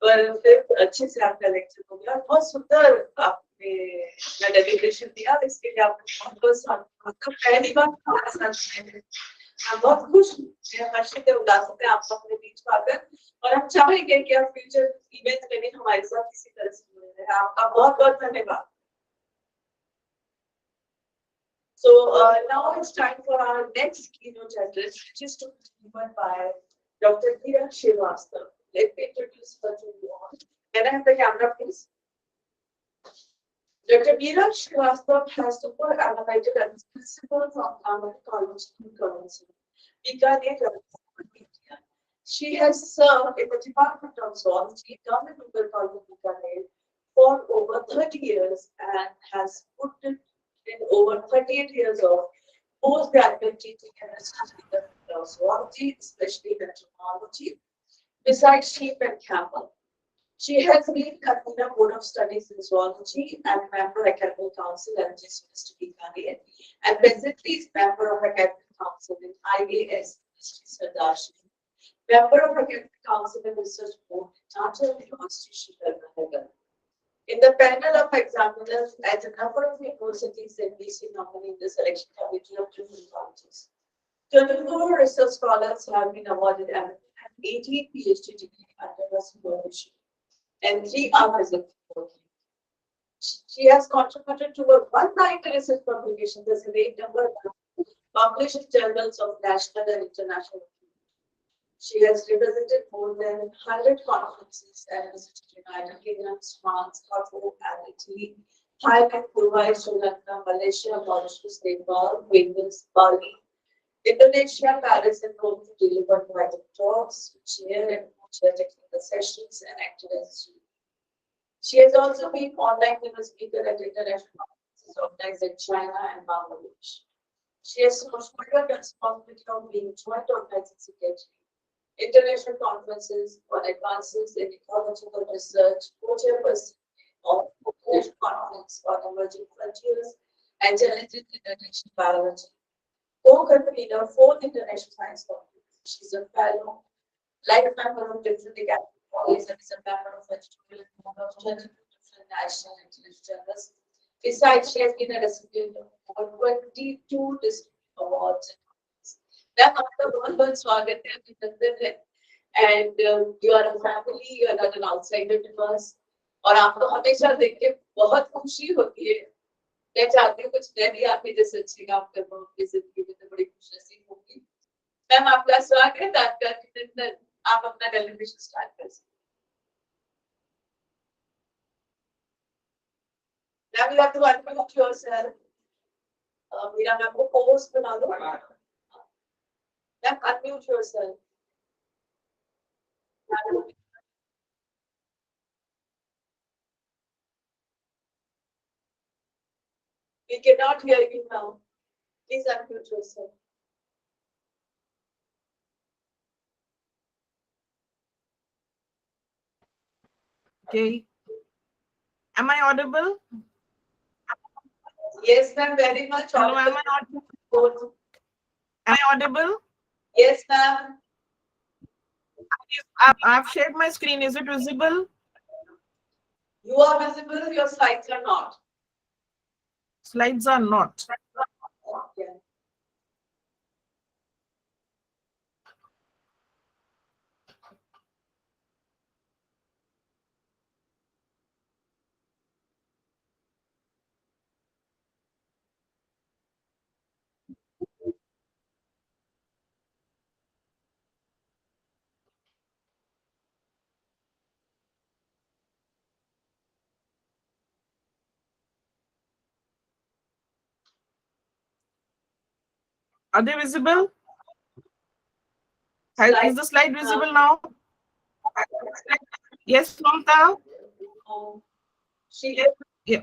पर फिर अच्छे से आपका लेक्चर हो गया बहुत सुंदर आपने डेडिकेशन दिया इसके लिए आपको बहुत बहुत पहली बार हमारे साथ हैं हम बहुत खुश हैं हर्षित उल्लासित हैं आप अपने बीच में आकर और हम चाहेंगे कि आप फ्यूचर इवेंट में भी हमारे साथ किसी तरह से जुड़े रहें आपका बहुत बहुत धन्यवाद. So now it's time for our next keynote address, which is to be given by Dr. Neera Srivastava. Let me introduce her to you all. Can I have the camera, please? Dr. Neera Srivastava has superannuated as principal from Government College in Counseling, Bikaner, India. She has served in the Department of Zoology, Government Medical College Bikaner for over 30 years and has put in over 38 years of postgraduate teaching and research in the field of zoology, especially entomology, besides sheep and camel. She has been convener board of studies in zoology and member of academic council at University Bikaner, and presently is member of academic council in IAS University, member of academic council and research board in Tata University, Shrilanka. In the panel of examiners at a number of universities and BC nominee in the selection committee of different colleges. 24 research scholars have been awarded and 18 PhD degrees under her supervision, and 3 are present. She has contributed to over 190 research publications as a great number of published in journals of national and international. She has represented more than 100 conferences and visited United Kingdom, France, Qatar, and Italy, Thailand, Kuwait, Sri Lanka, Malaysia, Mauritius, Nepal, Wales, Bali, Indonesia, Paris, and Rome to deliver private talks, chair and chair technical sessions, and acted as a student. She has also been online speaker at international conferences organized in China and Bangladesh. She has shouldered the responsibility of being joint organizing secretary. International conferences on advances in ecological research, co-chairperson of International Conference on Emerging Frontiers and Challenges in International Biology, co-convener of 4th International Science Conference. She's a fellow, life member of different academic bodies, and is a member of editorial board of 22 different national and international journals. Besides, she has been a recipient of over 22 distinct awards. Ma'am आपका बहुत बहुत स्वागत है अभिनंदन है and you are a family, you are not an outsider to us और आपको हमेशा देख के बहुत खुशी होती है. मैं चाहती हूँ कुछ मैं भी आपके जैसे अच्छे काम कर पाऊँ अपनी जिंदगी में तो बड़ी खुश नसीब होगी. मैम आपका स्वागत, आपका अभिनंदन. आप अपना डेलीब्रेशन स्टार्ट कर सकते हैं. Ma'am you have to unmute yourself. मेरा मैम को पोस्ट बना दो. Ma'am unmute yourself. We cannot hear you now. Please unmute yourself. Okay. Am I audible? Yes, ma'am, very much. Hello, am I audible? Am I audible? Yes, ma'am. I've shared my screen. Is it visible? You are visible, your slides are not. Slides are not. Okay. Are they visible? Is the slide visible now? Yes, Mamta? She is. Yeah.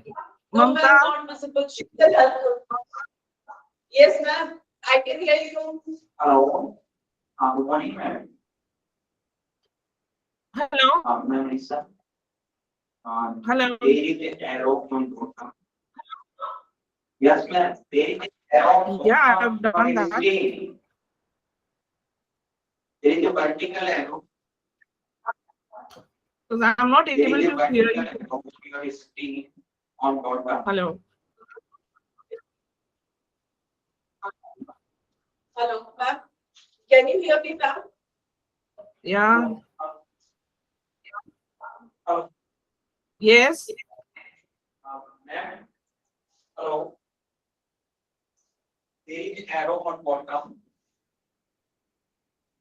No, ma'am, Mamta? not visible. She said, yes, ma'am, I can hear you. Hello. Good morning, ma'am. Hello? Ma'am, Lisa. Hello? There is an arrow from bottom. Yes, ma'am. There is an arrow Yeah, I have from done the that. screen. There is a vertical arrow. Because I'm not There able is a to hear vertical you. arrow from your screen on bottom. Hello? Hello, ma'am. Can you hear me, ma'am? Yeah. Hello. Yes? Ma'am. Hello. There is an arrow on bottom.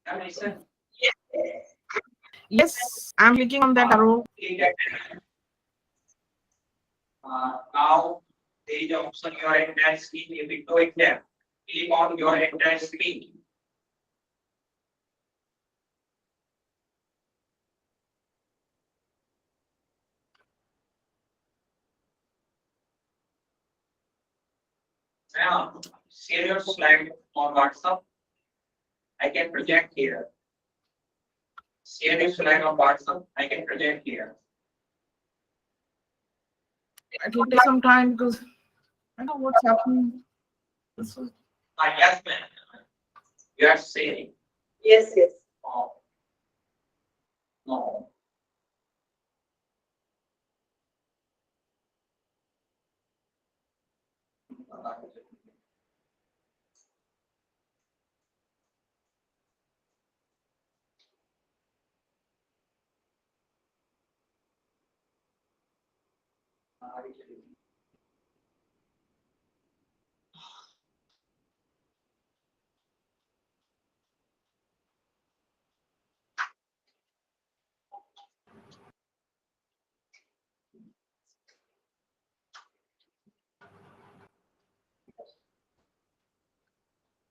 Ma'am, listen. Yes, I'm clicking on that arrow. Now there is an option your entire screen. If you go in there, click on your entire screen. Now share your slide on WhatsApp. I can project here. Share your slide on WhatsApp. I can project here. It will take some time because I don't know what's happening. This is- Yes, ma'am. You are sharing. Yes, yes. Oh. No.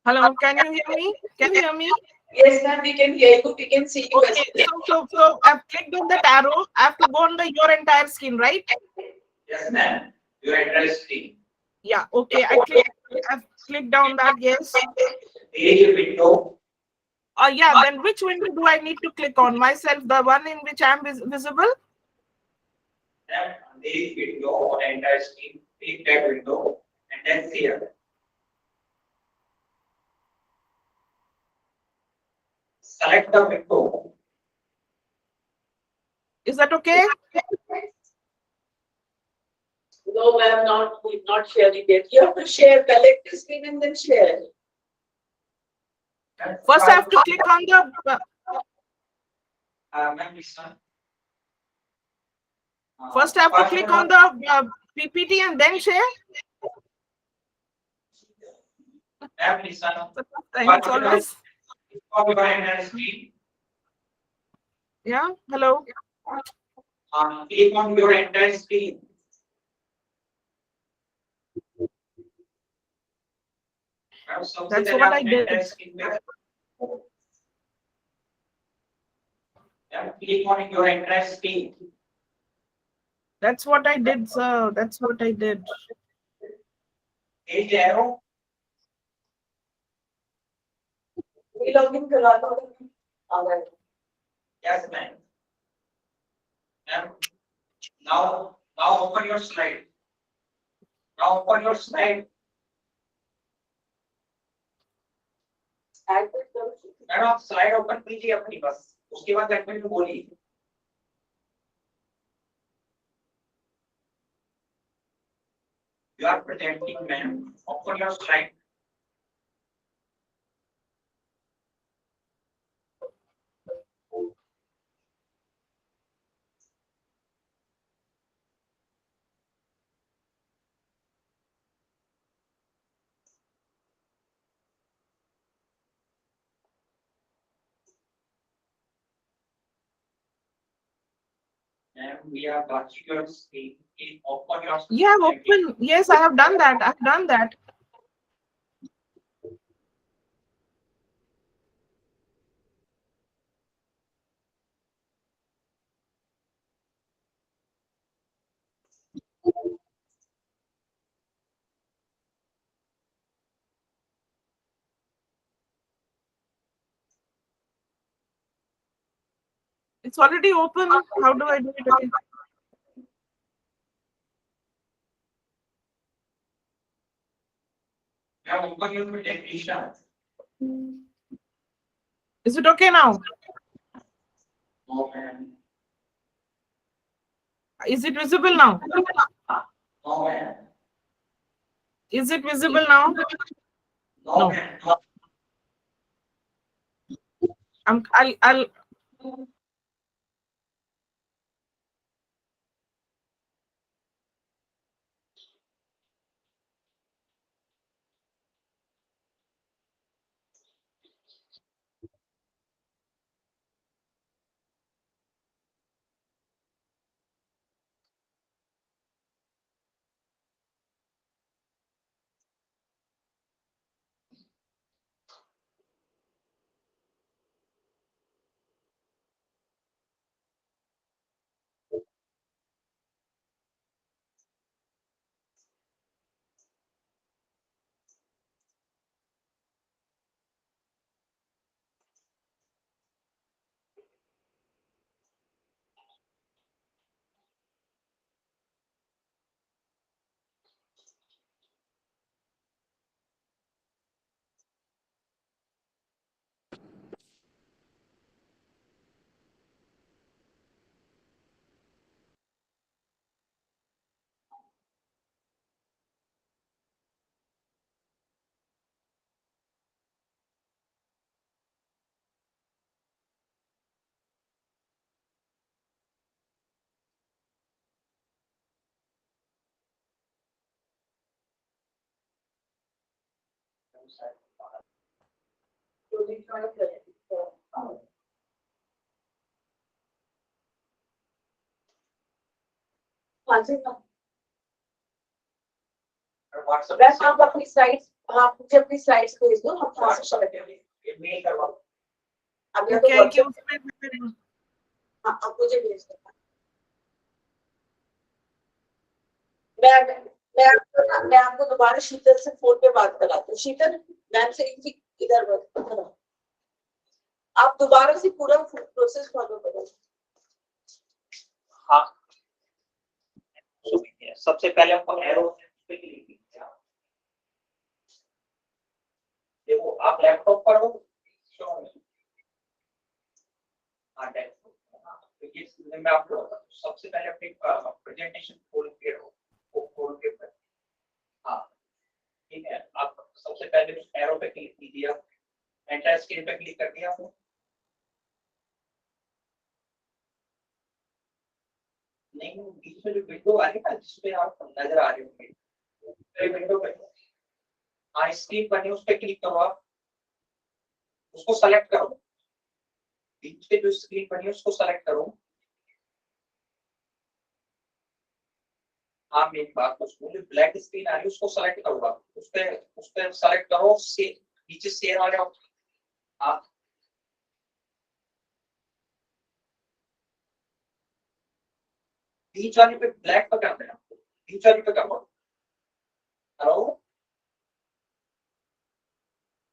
Hello, can you hear me? Can you hear me? Yes, ma'am, we can hear you. We can see you. as Okay, so I've clicked on that arrow. I have to go on your entire screen, right? Yes, ma'am. Your entire screen. Yeah, okay. I've clicked down that, yes. There is a window. Yeah, then which window do I need to click on? Myself, the one in which I'm visible? There is window on the entire screen. Click that window and then share. Select the window. Is that okay? No, ma'am, we've not shared it yet. You have to share, select the screen and then share. First, I have to click on the. Ma'am, listen. First, I have to click on the PPT and then share. Ma'am, listen. It's always. On your entire screen. Yeah. Hello. Click on your entire screen. That's what I did. Click on your entire screen. That's what I did, sir. That's what I did. Page arrow. We log in करा लो. All right. Yes, ma'am. Ma'am, now open your slide. Now open your slide. Add the code. Madam आप slide open कीजिए अपनी बस उसके बाद admin को बोलिए you are presenting ma'am open your slide and we are watching your screen open your Yeah, open. Yes, I have done that. I've done that. It's already open. How do I do it again? Now open your presentation. Is it okay now? Open. Is it visible now? Open. Is it visible now? No. I'll हाँ जी हाँ WhatsApp बस आप अपनी slides आप मुझे अपनी slides भेज दो हम वहाँ से शेयर करेंगे मेल करवाओ। अब या तो क्या कि WhatsApp उसमें हाँ आप मुझे भेज देना मैं आपको दोबारा शीतल से फोन पे बात कराती हूँ शीतल मैम से इधर बात आप दोबारा से पूरा प्रोसेस फॉलो करो हाँ सबसे पहले आपको एरो पे क्लिक कीजिए देखो आप लैपटॉप पर हो हाँ डेस्कटॉप तो ये मैं आपको सबसे पहले अपनी प्रेजेंटेशन खोल के रहो खोल के हाँ ठीक है आप सबसे पहले उस एरो पे क्लिक कीजिए एंटर स्क्रीन पे क्लिक कर दिया आपने नहीं बीच में जो विंडो आ रही है ना जिसमें आप नजर आ रहे होंगे विंडो पे हाँ स्क्रीन बनी उस पर क्लिक करो आप उसको सेलेक्ट करो बीच पे जो स्क्रीन बनी है उसको सेलेक्ट करो हाँ मेरी बात को सुनो जो ब्लैक स्क्रीन आ रही है उसको सेलेक्ट करो आप उस पे सेलेक्ट करो से नीचे शेयर आ जाओ हाँ बीच वाले पे ब्लैक पे कर देना बीच वाले पे करो हेलो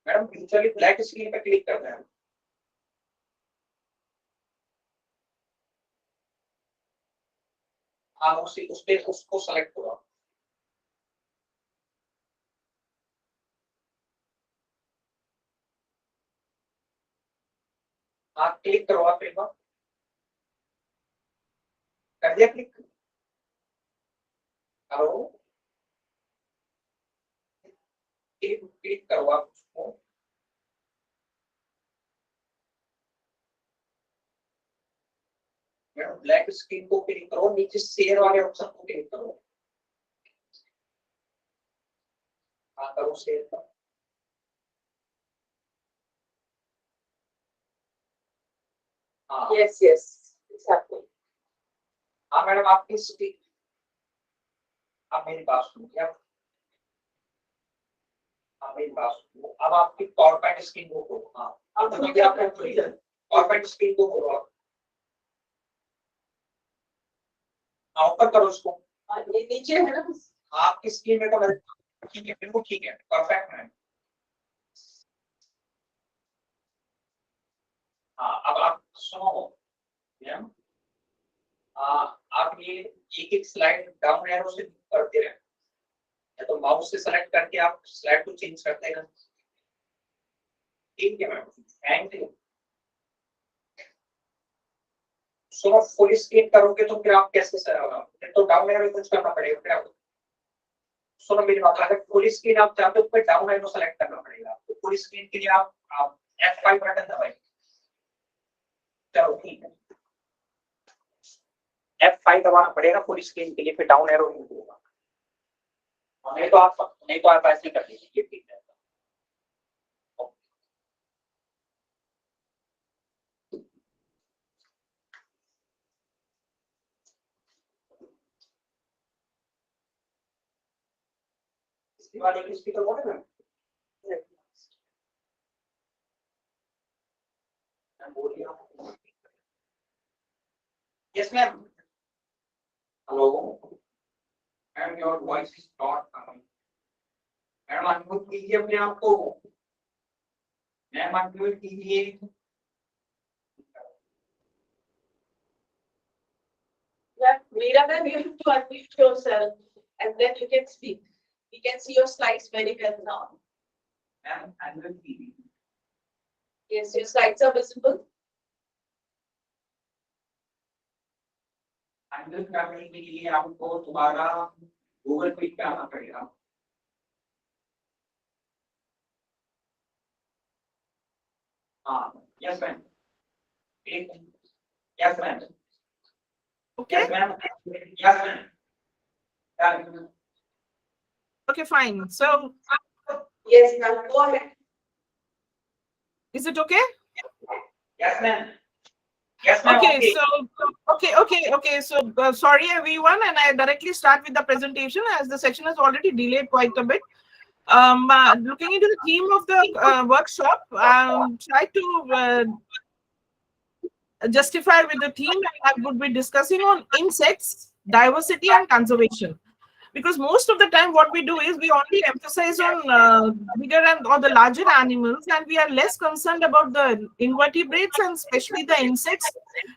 मैडम बीच वाली ब्लैक स्क्रीन पे क्लिक कर देना हाँ उसी उस पे उसको सेलेक्ट करो हाँ क्लिक करो आप एक बार कर दिया क्लिक हेलो क्लिक करो आप उसको मैडम ब्लैक स्क्रीन को क्लिक करो नीचे शेयर वाले ऑप्शन को क्लिक करो हाँ करो शेयर का हाँ यस यस एग्जैक्टली हाँ मैडम आपकी स्क्रीन आप मेरी बात सुनिए आप मेरी बात सुनिए अब आपकी पावरपॉइंट स्क्रीन को खोलो हाँ अब देखिए आपने पावरपॉइंट स्क्रीन को खोलो आप ओपन करो उसको ये नीचे है ना आपकी स्क्रीन में तो ठीक है बिल्कुल ठीक है परफेक्ट है हाँ अब आप सुनो या एक एक स्लाइड डाउन एरो से करते रहे, या तो माउस से सेलेक्ट करके आप स्लाइड को चेंज करते हैं। ठीक है ma'am, thank you. So full screen करोगे तो फिर आप कैसे तो डाउन एरो यूज करना पड़ेगा फिर आपको। सुनो मेरी बात, अगर फुल स्क्रीन आप चाहते हो तो डाउन एरो सेलेक्ट करना पड़ेगा आपको। फुल स्क्रीन के लिए आप F5 बटन दबाइए। चलो ठीक है, F5 दबाना पड़ेगा फुल स्क्रीन के लिए, फिर डाउन एरो यूज होगा। नहीं तो आप ऐसे कर लीजिए, ठीक है। इसके बाद एक स्पीकर बोले ना, yes ma'am, hello ma'am, your voice is not coming। Madam unmute कीजिए अपने आप को, मैम अनम्यूट कीजिए। Meera ma'am, you have to unmute yourself and then you can speak. We can see your slides very well now. Ma'am unmute कीजिए। Yes, your slides are visible. Unmute करने के लिए आपको दोबारा गूगल मीट पे आना पड़ेगा। हाँ, yes ma'am, yes ma'am, Okay. yes ma'am, yes ma'am। Okay, fine. So Yes, ma'am, go ahead. is it okay? Yes ma'am, yes ma'am, Okay, so okay. So sorry everyone, and I directly start with the presentation as the section has already delayed quite a bit. Looking into the theme of the workshop, try to justify with the theme, and I would be discussing on insects, diversity, and conservation. Because most of the time, what we do is we only emphasize on bigger and or the larger animals, and we are less concerned about the invertebrates and especially the insects,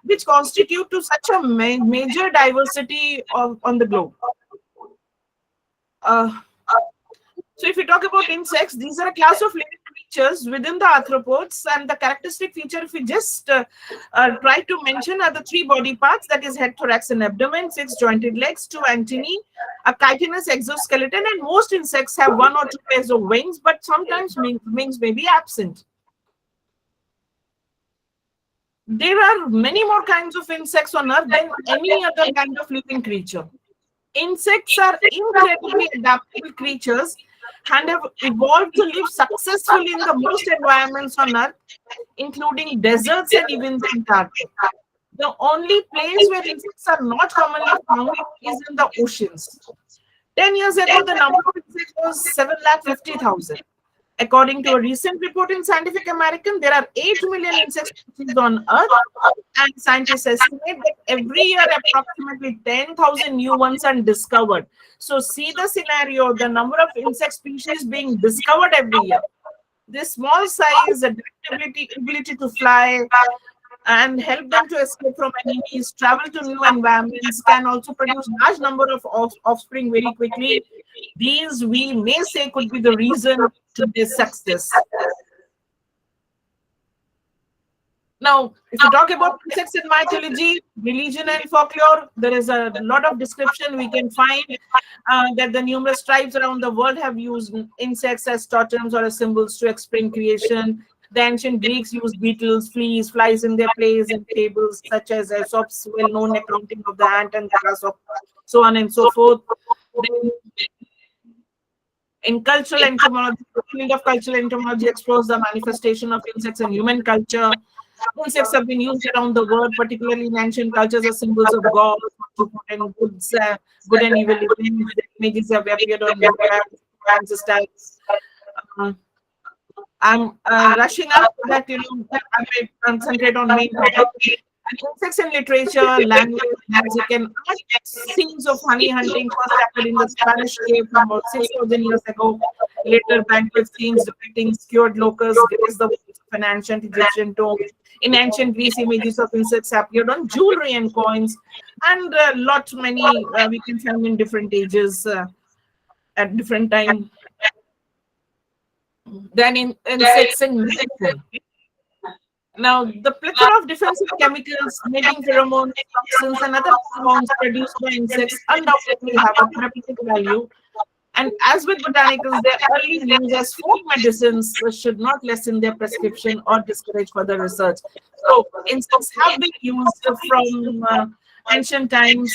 which constitute to such a major diversity on the globe. So if we talk about insects, these are a class of living creatures within the arthropods, and the characteristic feature, if we just try to mention, are the three body parts, that is head, thorax, and abdomen, 6 jointed legs, 2 antennae, a chitinous exoskeleton, and most insects have 1 or 2 pairs of wings, but sometimes wings may be absent. There are many more kinds of insects on Earth than any other kind of living creature. Insects are incredibly adaptable creatures and have evolved to live successfully in the most environments on Earth, including deserts and even the Antarctic. The only place where insects are not commonly found is in the oceans. 10 years ago, the number of insects was 750,000. According to a recent report in Scientific American, there are 8 million insect species on Earth, and scientists estimate that every year approximately 10,000 new ones are discovered. So see the scenario, the number of insect species being discovered every year. This small size, adaptability, ability to fly, and help them to escape from enemies, travel to new environments, can also produce large number of offspring very quickly. These, we may say, could be the reason to this success. Now, if you talk about insects in mythology, religion, and folklore, there is a lot of description we can find that the numerous tribes around the world have used insects as totems or as symbols to explain creation. The ancient Greeks used beetles, fleas, flies in their plays and fables, such as Aesop's well-known accounting of the ant and grasshopper, so on and so forth. Then, in cultural entomology, the field of cultural entomology explores the manifestation of insects in human culture. Insects have been used around the world, particularly in ancient cultures, as symbols of God, and good and evil events. The images have appeared on ancestors. I'm rushing up that, I may concentrate on main topic. Insects in literature, language, music, and art. Scenes of honey hunting first happened in the Spanish cave from about 6,000 years ago. Later, banquet scenes depicting skewered locusts graze the an ancient Egyptian tomb. In ancient Greece, images of insects appeared on jewelry and coins, and lot many we can find in different ages at different time. Then in insects in medicine. Now, the plethora of defensive chemicals, mating pheromones, toxins, and other hormones produced by insects undoubtedly have a therapeutic value. And as with botanicals, their early use as folk medicines should not lessen their prescription or discourage further research. So, insects have been used from ancient times.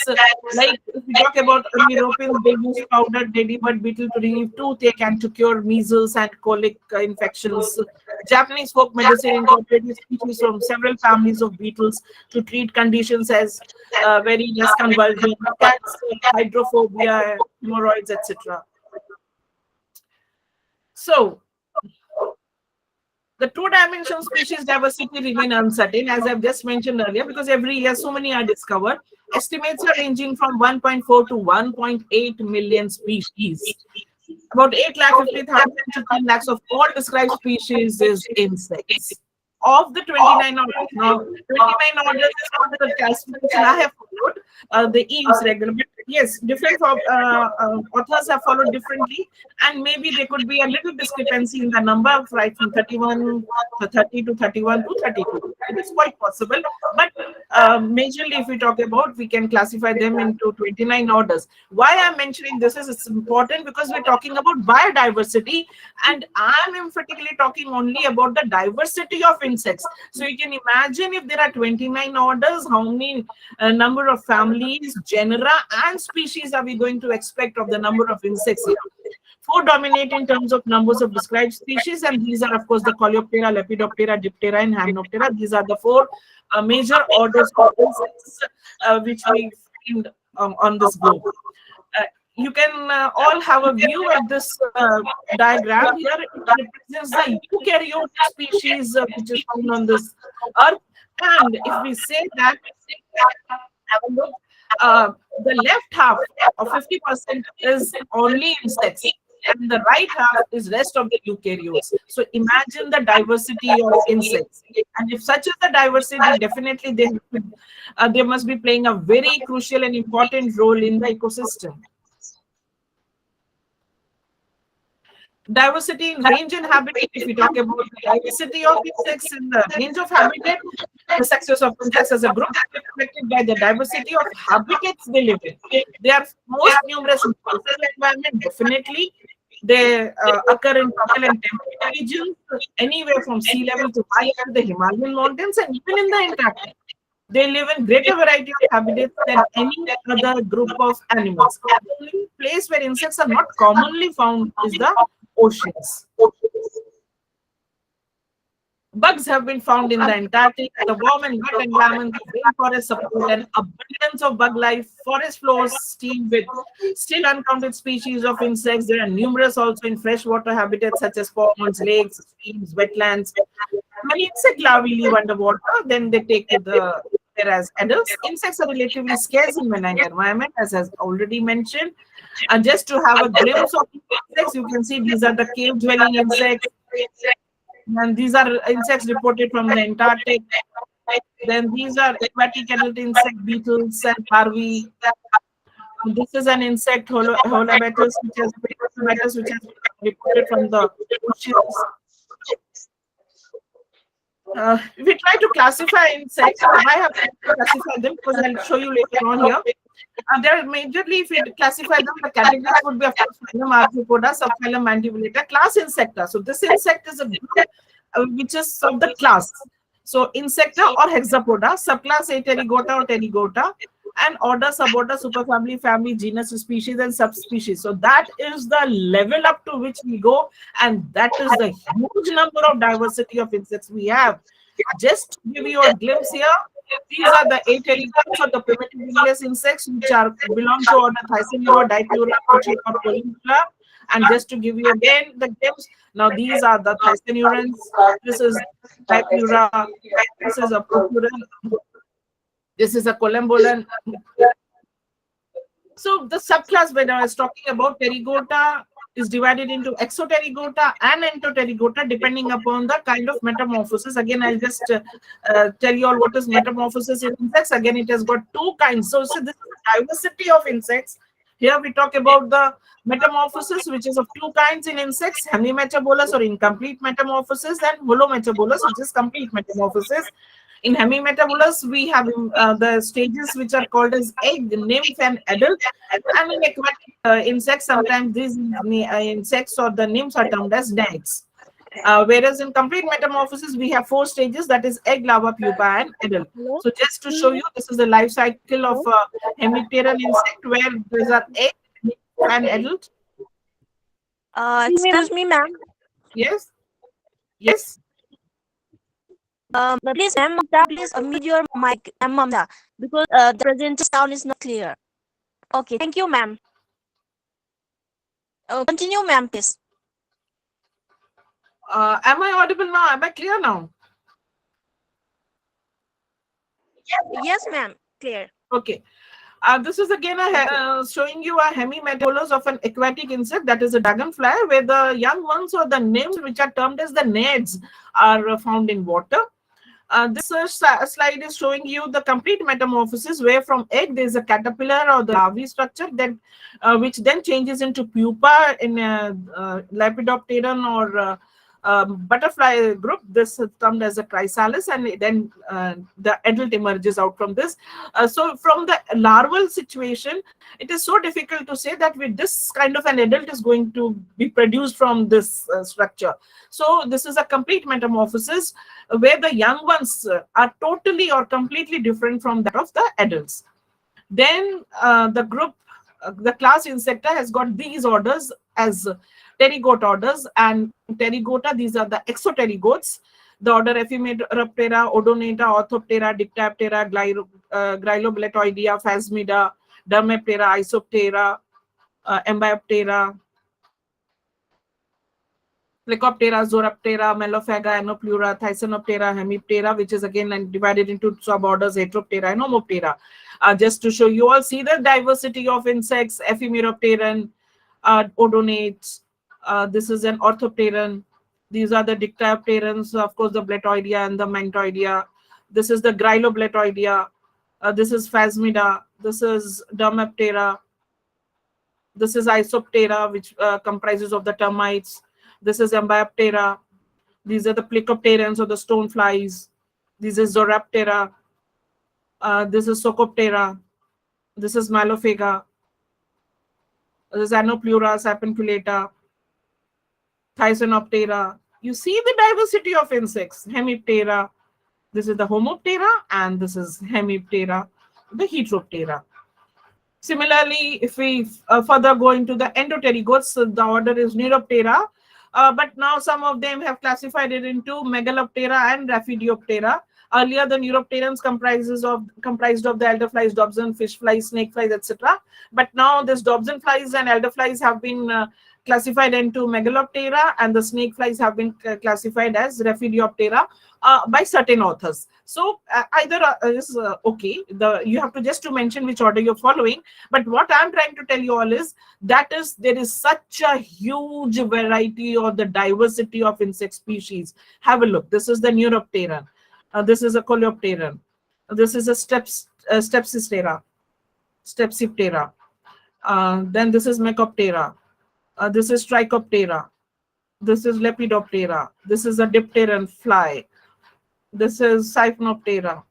Like if we talk about Europeans, they use powdered ladybird beetle to relieve toothache and to cure measles and colic infections. Japanese folk medicine incorporated species from several families of beetles to treat conditions as very less convulsion, cancer, hydrophobia, hemorrhoids, etc. So, the two-dimensional species diversity remain uncertain, as I've just mentioned earlier, because every year so many are discovered. Estimates are ranging from 1.4 to 1.8 million species. About 8,50,000 to 10 lakhs of all described species is insects. Of the 29 orders, now 29 orders is not the classification I have followed, the EAMS regular, but yes, different authors have followed differently, and maybe there could be a little discrepancy in the number, right, from 31 to 30 to 31 to 32. It is quite possible, but majorly if we talk about, we can classify them into 29 orders. Why I'm mentioning this is it's important because we're talking about biodiversity, and I'm emphatically talking only about the diversity of insects. So you can imagine if there are 29 orders, how many number of families, genera, and species are we going to expect of the number of insects here? 4 dominate in terms of numbers of described species, and these are, of course, the Coleoptera, Lepidoptera, Diptera, and Hymenoptera. These are the 4 major orders of insects which we find on this globe. You can all have a view at this diagram. Here it represents the eukaryote species which is found on this earth. And if we say that, have a look, the left half of 50% is only insects, and the right half is rest of the eukaryotes. So imagine the diversity of insects. And if such is the diversity, definitely they must be playing a very crucial and important role in the ecosystem. Diversity in range and habitat. If we talk about the diversity of insects in the range of habitat, the success of insects as a group is affected by the diversity of habitats they live in. They are most numerous in coastal environment, definitely. They occur in tropical and temperate regions, anywhere from sea level to high to the Himalayan mountains, and even in the Antarctic. They live in greater variety of habitats than any other group of animals. The only place where insects are not commonly found is the oceans. Bugs have been found in the Antarctic. The warm and wet environment of rainforest support an abundance of bug life. Forest floors teem with still uncounted species of insects. There are numerous also in freshwater habitats such as ponds, lakes, streams, wetlands. Many insect larvae live underwater, then they take to the air as adults. Insects are relatively scarce in marine environment, as has already mentioned. And just to have a glimpse of insects, you can see these are the cave-dwelling insects. And these are insects reported from the Antarctic. Then these are aquatic adult insect beetles and larvae. This is an insect, Holobatus, which has been reported from the oceans. If we try to classify insects, I have to classify them because I'll show you later on here. There are majorly, if we classify them, the categories would be of course phylum Arthropoda, subphylum Mandibulatata, class Insecta. So this insect is a group which is of the class. So Insecta or Hexapoda, subclass A Pterygota or Pterygota, and order, suborder, superfamily, family, genus, species, and subspecies. So that is the level up to which we go, and that is the huge number of diversity of insects we have. Just to give you a glimpse here, these are the 8 Pterygots or the primitive wingless insects which belong to order Thysanura, Dipura, or Columbula. And just to give you again the glimpse, now these are the Thysanurans. This is Dipura. This is a Purpuran. This is a Columbulan. So the subclass when I was talking about Pterygota is divided into exoterygota and entoterygota depending upon the kind of metamorphosis. Again, I'll just tell you all what is metamorphosis in insects. Again, it has got two kinds. So this is diversity of insects. Here we talk about the metamorphosis, which is of two kinds in insects: hemimetabolous or incomplete metamorphosis, and holometabolous, which is complete metamorphosis. In hemimetabolous, we have the stages which are called as egg, nymph, and adult. And in aquatic insects, sometimes these insects or the nymphs are termed as nads. Whereas in complete metamorphosis, we have four stages, that is egg, larva, pupa, and adult. Hello? So just to show you, this is the life cycle of a hemipteran insect, where these are egg, nymph, and adult. Excuse me, ma'am. Yes? Yes? Please, ma'am, please mute your mic, Mamta, because the presenter sound is not clear. Okay, thank you, ma'am. Continue, ma'am, please. Am I audible now? Am I clear now? Yes, ma'am, clear. Okay. This is again showing you a hemimetabolous of an aquatic insect, that is a dragonfly, where the young ones or the nymphs, which are termed as the nads, are found in water. This slide is showing you the complete metamorphosis, where from egg there is a caterpillar or the larvae structure, then which then changes into pupa in Lepidopteran or butterfly group. This is termed as a chrysalis, and then the adult emerges out from this. So from the larval situation, it is so difficult to say that with this kind of an adult is going to be produced from this structure. So this is a complete metamorphosis, where the young ones are totally or completely different from that of the adults. Then the class Insecta has got these orders as pterygote orders, and pterygota, these are the exoterygotes. The order Ephemeroptera, Odonata, Orthoptera, Dictyoptera, Grylobletoidea, Phasmida, Dermaptera, Isoptera, Embioptera, Plecoptera, Zoroptera, Melophaga, Anopleura, Thysanoptera, Hemiptera, which is again divided into suborders Heteroptera and Homoptera. Just to show you all, see the diversity of insects: Ephemeropteran, Odonates. This is an Orthopteran. These are the Dictyopterans, of course, the Bletoidea and the Mantoidea. This is the Grylobletoidea. This is Phasmida. This is Dermaptera. This is Isoptera, which comprises of the termites. This is Embioptera. These are the Plecopterans or the stoneflies. This is Zoroptera. This is Socoptera. This is Malophaga. This is Anopleura, Sapenculata, Thysanoptera. You see the diversity of insects. Hemiptera. This is the Homoptera, and this is Hemiptera, the Heteroptera. Similarly, if we further go into the endoterygotes, the order is Neuroptera, but now some of them have classified it into Megaloptera and Raphidioptera. Earlier, the Neuropterans comprised of the elderflies, dobson, fish flies, snake flies, etc. But now this dobson flies and elderflies have been classified into Megaloptera, and the snake flies have been classified as Raphidioptera by certain authors. So either is okay. You have to just to mention which order you're following. But what I'm trying to tell you all is that there is such a huge variety or the diversity of insect species. Have a look. This is the Neuropteran. This is a Coleopteran. This is a Stepsiptera. Then this is Mecoptera. This is Trichoptera. This is Lepidoptera. This is a Dipteran fly. This is Siphonoptera.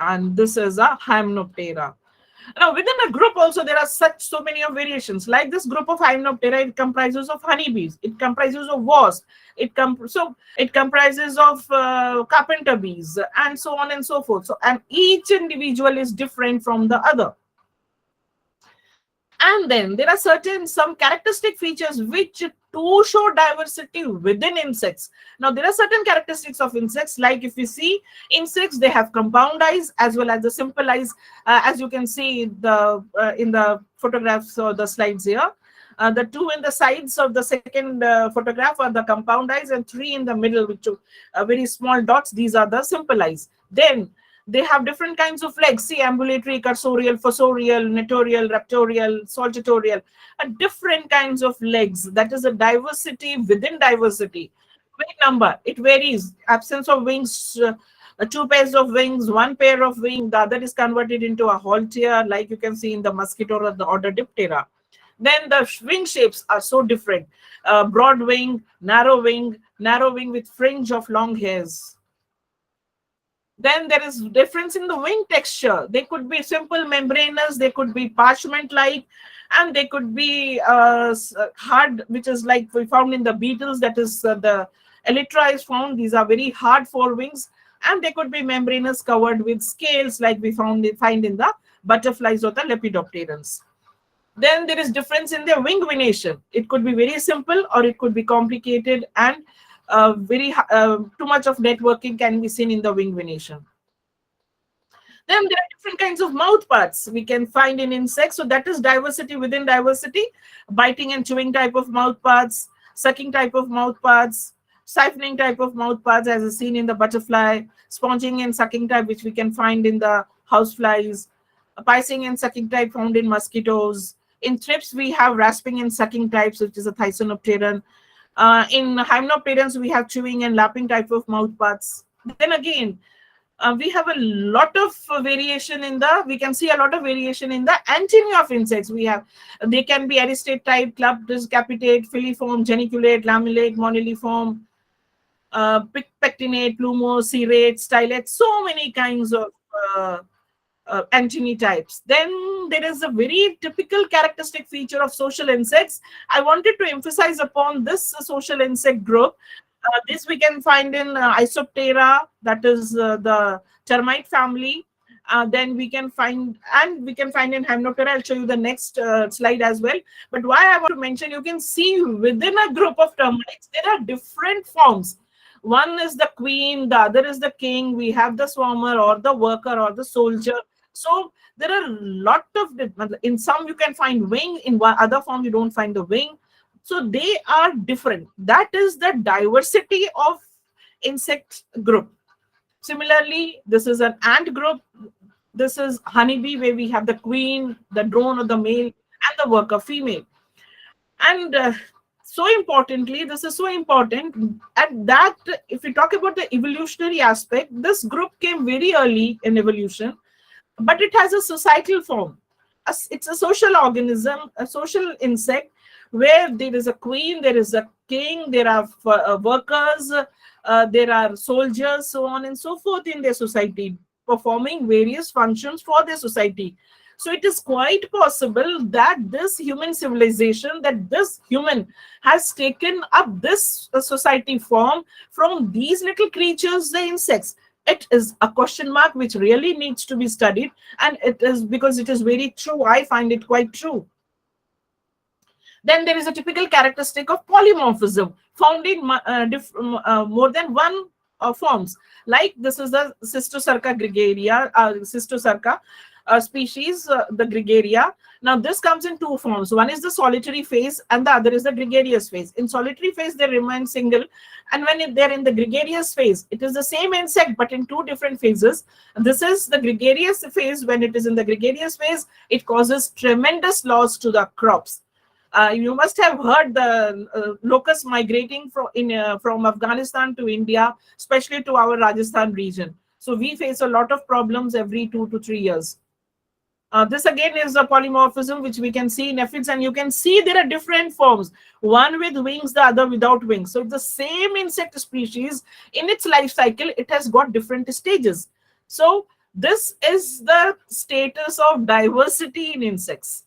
And this is a Hymenoptera. Now, within a group also, there are so many of variations. Like this group of Hymenoptera, it comprises of honeybees. It comprises of wasps. It comprises of carpenter bees, and so on and so forth. So, and each individual is different from the other. And then there are some characteristic features which to show diversity within insects. Now, there are certain characteristics of insects, like if you see insects, they have compound eyes as well as the simple eyes, as you can see in the photographs or the slides here. The two in the sides of the second photograph are the compound eyes, and three in the middle, which are very small dots. These are the simple eyes. Then They have different kinds of legs. See, ambulatory, cursorial, fossorial, natorial, raptorial, saltatorial, different kinds of legs. That is a diversity within diversity. Wing number, it varies. Absence of wings, two pairs of wings, one pair of wing, the other is converted into a halter, like you can see in the mosquito or the order Diptera. Then the wing shapes are so different. Broad wing, narrow wing with fringe of long hairs. Then there is difference in the wing texture. They could be simple membranous, they could be parchment-like, and they could be hard, which is like we found in the beetles, that is the elytra is found. These are very hard forewings, and they could be membranous covered with scales like we find in the butterflies or the lepidopterans. Then there is difference in their wing venation. It could be very simple or it could be complicated, and too much of networking can be seen in the wing venation. Then there are different kinds of mouth parts we can find in insects. So that is diversity within diversity. Biting and chewing type of mouth parts, sucking type of mouth parts, siphoning type of mouth parts as is seen in the butterfly, sponging and sucking type which we can find in the houseflies, pising and sucking type found in mosquitoes. In thrips, we have rasping and sucking types, which is a thyssanopteran. In hymenopterans, we have chewing and lapping type of mouth parts. Then again, we have a lot of variation in the, we can see a lot of variation in the antennae of insects. They can be aristate type, club, discapitate, filiform, geniculate, lamellate, moniliform, pectinate, plumose, serrate, stylate, so many kinds of antennae types. Then there is a very typical characteristic feature of social insects. I wanted to emphasize upon this social insect group. This we can find in Isoptera, that is the termite family. Then we can find in Hymenoptera. I'll show you the next slide as well. But why I want to mention, you can see within a group of termites, there are different forms. One is the queen, the other is the king. We have the swarmer or the worker or the soldier. So there are a lot of, in some you can find wing, in one other form you don't find the wing. So they are different. That is the diversity of insect group. Similarly, this is an ant group. This is honeybee, where we have the queen, the drone or the male, and the worker female. And so importantly, this is so important at that if we talk about the evolutionary aspect, this group came very early in evolution, but it has a societal form. It's a social organism, a social insect, where there is a queen, there is a king, there are workers, there are soldiers, so on and so forth in their society, performing various functions for their society. So it is quite possible that this human civilization, that this human has taken up this society form from these little creatures, the insects. It is a question mark which really needs to be studied, and it is because it is very true. I find it quite true. Then there is a typical characteristic of polymorphism found in more than one forms. Like this is the Cystosarca gregaria, Cystosarca species, the gregaria. Now this comes in two forms. One is the solitary phase and the other is the gregarious phase. In solitary phase, they remain single, and when they're in the gregarious phase, it is the same insect but in two different phases. This is the gregarious phase. When it is in the gregarious phase, it causes tremendous loss to the crops. You must have heard the locusts migrating from Afghanistan to India, especially to our Rajasthan region. So we face a lot of problems every 2 to 3 years. This again is a polymorphism which we can see in aphids, and you can see there are different forms, one with wings, the other without wings. So the same insect species, in its life cycle, it has got different stages. So this is the status of diversity in insects.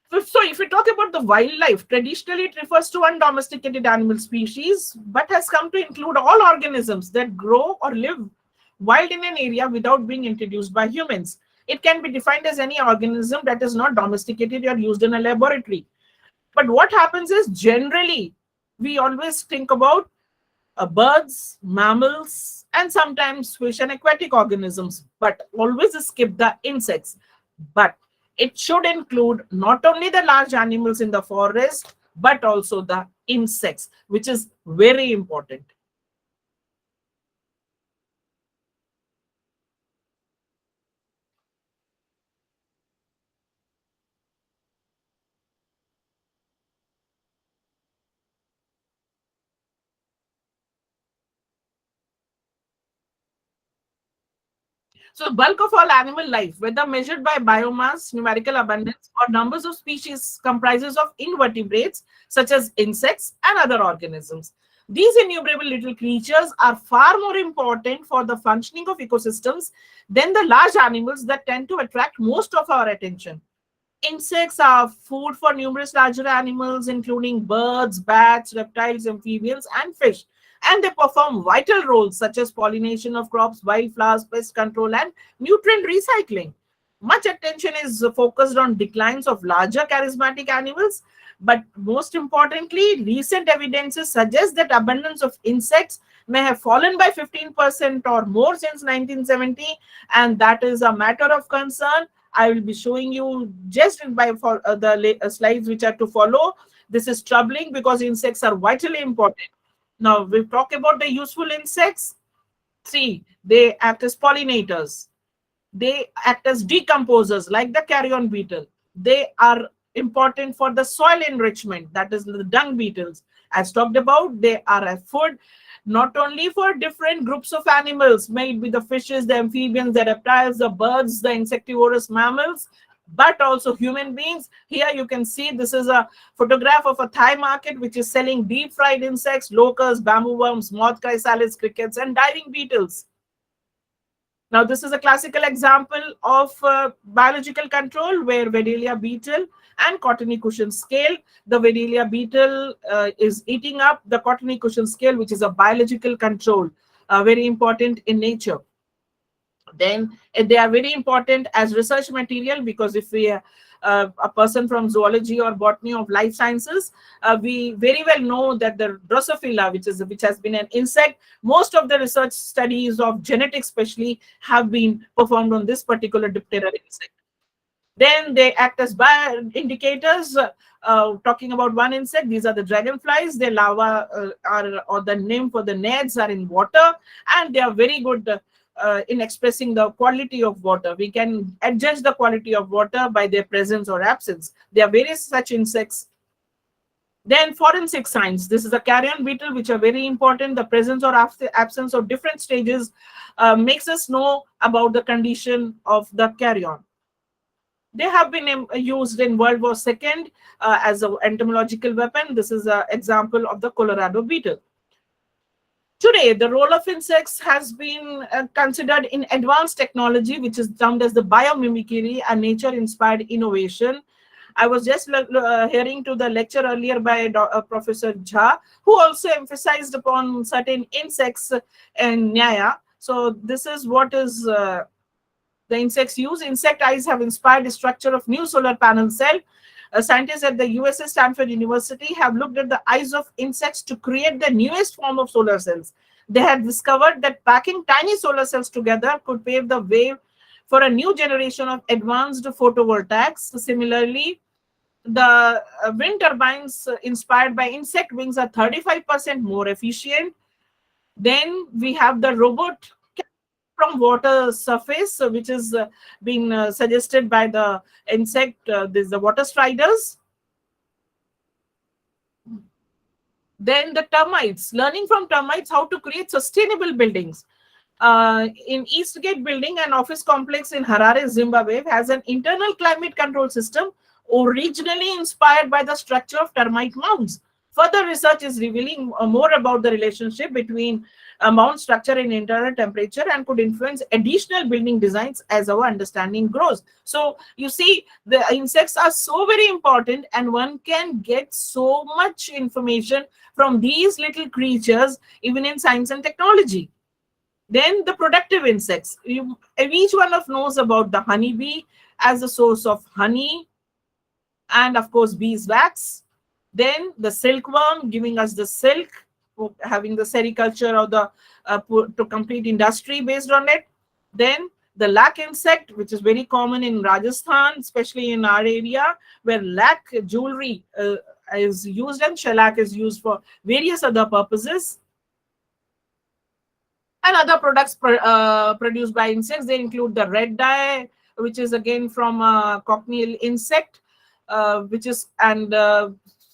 So if we talk about the wildlife, traditionally it refers to undomesticated animal species, but has come to include all organisms that grow or live wild in an area without being introduced by humans. It can be defined as any organism that is not domesticated or used in a laboratory. But what happens is, generally, we always think about birds, mammals, and sometimes fish and aquatic organisms, but always skip the insects. But it should include not only the large animals in the forest, but also the insects, which is very important. So bulk of all animal life, whether measured by biomass, numerical abundance, or numbers of species, comprises of invertebrates such as insects and other organisms. These innumerable little creatures are far more important for the functioning of ecosystems than the large animals that tend to attract most of our attention. Insects are food for numerous larger animals, including birds, bats, reptiles, amphibians, and fish. And they perform vital roles such as pollination of crops, wildflowers, pest control, and nutrient recycling. Much attention is focused on declines of larger charismatic animals, but most importantly, recent evidences suggest that abundance of insects may have fallen by 15% or more since 1970, and that is a matter of concern. I will be showing you just by the slides which are to follow. This is troubling because insects are vitally important. Now we'll talk about the useful insects. See, they act as pollinators. They act as decomposers like the carrion beetle. They are important for the soil enrichment, that is the dung beetles. As talked about, they are a food not only for different groups of animals, may it be the fishes, the amphibians, the reptiles, the birds, the insectivorous mammals, but also human beings. Here you can see this is a photograph of a Thai market which is selling deep fried insects, locusts, bamboo worms, moth chrysalids, crickets, and diving beetles. Now, this is a classical example of biological control where Vedelia beetle and cottony cushion scale. The Vedelia beetle is eating up the cottony cushion scale, which is a biological control, very important in nature. Then they are very important as research material because if we a person from zoology or botany of life sciences, we very well know that the Drosophila, which has been an insect, most of the research studies of genetics especially have been performed on this particular diptera insect. Then they act as indicators. Talking about one insect, these are the dragonflies. Their larvae or the name for the nests are in water, and they are very good in expressing the quality of water. We can adjust the quality of water by their presence or absence. There are various such insects. Then forensic science. This is a carrion beetle, which are very important. The presence or absence of different stages makes us know about the condition of the carrion. They have been used in World War II as an entomological weapon. This is an example of the Colorado beetle. Today, the role of insects has been considered in advanced technology, which is termed as the biomimicry and nature-inspired innovation. I was just hearing to the lecture earlier by Professor Jha, who also emphasized upon certain insects in Nyaya. So this is what is the insects use. Insect eyes have inspired the structure of new solar panel cell. Scientists at the USA Stanford University have looked at the eyes of insects to create the newest form of solar cells. They had discovered that packing tiny solar cells together could pave the way for a new generation of advanced photovoltaics. Similarly, the wind turbines inspired by insect wings are 35% more efficient. Then we have the robot from water surface, which is being suggested by the insect, there's the water striders. Then the termites, learning from termites how to create sustainable buildings. In Eastgate building, an office complex in Harare, Zimbabwe, has an internal climate control system originally inspired by the structure of termite mounds. Further research is revealing more about the relationship between mound structure and internal temperature and could influence additional building designs as our understanding grows. So you see, the insects are so very important, and one can get so much information from these little creatures, even in science and technology. Then the productive insects. Each one of knows about the honeybee as a source of honey, and of course beeswax. Then the silkworm giving us the silk, having the sericulture or the to complete industry based on it. Then the lac insect, which is very common in Rajasthan, especially in our area, where lac jewelry is used and shellac is used for various other purposes. And other products produced by insects, they include the red dye, which is again from a cochineal insect, which is, and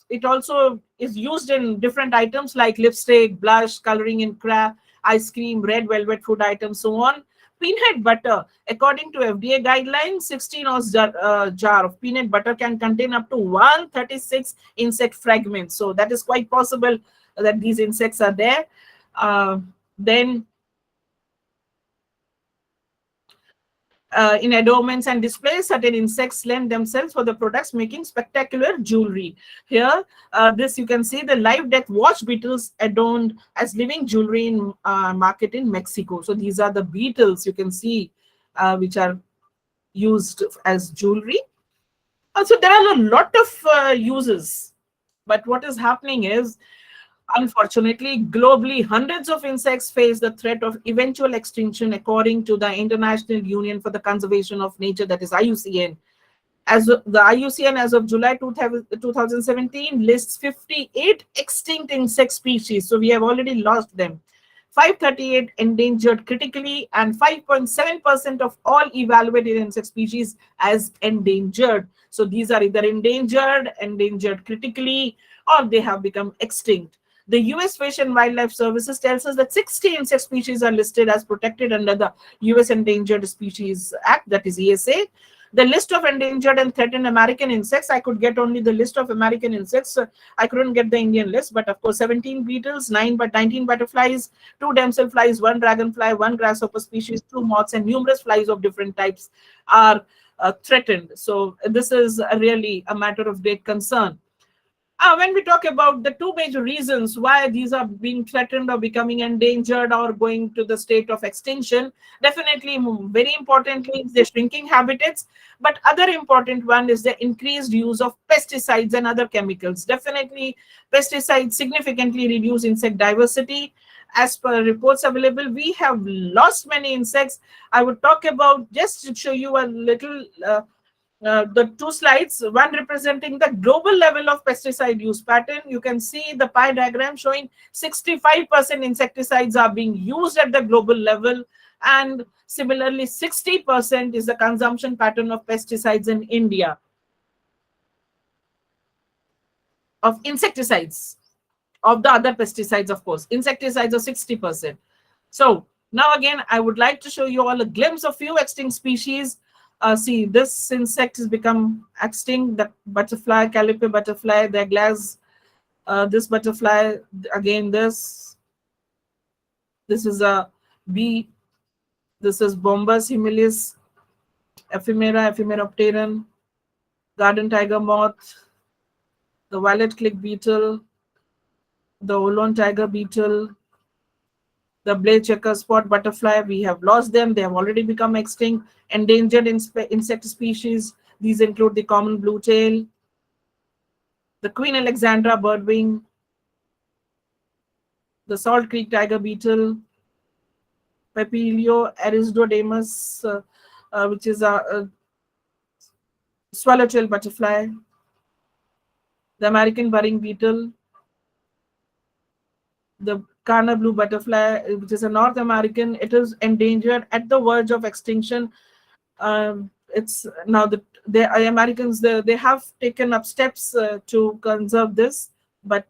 it also is used in different items like lipstick, blush, coloring in craft, ice cream, red velvet food items, so on. Peanut butter, according to FDA guidelines, 16 ounce jar of peanut butter can contain up to 136 insect fragments. So that is quite possible that these insects are there. Then in adornments and displays, certain insects lend themselves for the products, making spectacular jewelry. Here, this you can see the live death watch beetles adorned as living jewelry in market in Mexico. So these are the beetles you can see, which are used as jewelry. Also, there are a lot of uses, but what is happening is, unfortunately, globally, hundreds of insects face the threat of eventual extinction, according to the International Union for the Conservation of Nature, that is IUCN. As the IUCN, as of July 2017, lists 58 extinct insect species. So we have already lost them. 538 endangered critically, and 5.7% of all evaluated insect species as endangered. So these are either endangered critically, or they have become extinct. The US Fish and Wildlife Services tells us that 60 insect species are listed as protected under the US Endangered Species Act, that is ESA. The list of endangered and threatened American insects, I could get only the list of American insects. I couldn't get the Indian list, but of course 17 beetles, 19 butterflies, 2 damselflies, 1 dragonfly, 1 grasshopper species, 2 moths, and numerous flies of different types are threatened. So this is really a matter of great concern. When we talk about the 2 major reasons why these are being threatened or becoming endangered or going to the state of extinction, definitely very importantly is the shrinking habitats, but other important one is the increased use of pesticides and other chemicals. Definitely pesticides significantly reduce insect diversity. As per reports available, we have lost many insects. I would talk about, just to show you a little the 2 slides, one representing the global level of pesticide use pattern. You can see the pie diagram showing 65% insecticides are being used at the global level, and similarly 60% is the consumption pattern of pesticides in India, of insecticides. Of the other pesticides, of course, insecticides are 60%. So now again, I would like to show you all a glimpse of few extinct species. See, this insect has become extinct, the butterfly, caliper butterfly, the glass, this butterfly, again this is a bee, this is Bombus humilis, ephemeropteran, garden tiger moth, the violet click beetle, the Olon tiger beetle, the blade checker spot butterfly. We have lost them, they have already become extinct. Endangered insect species, these include the common blue tail, the Queen Alexandra birdwing, the Salt Creek tiger beetle, Papilio aristodemus, which is a swallowtail butterfly, the American burying beetle, the Kana blue butterfly, which is a North American. It is endangered at the verge of extinction. It's now the Americans, they have taken up steps to conserve this, but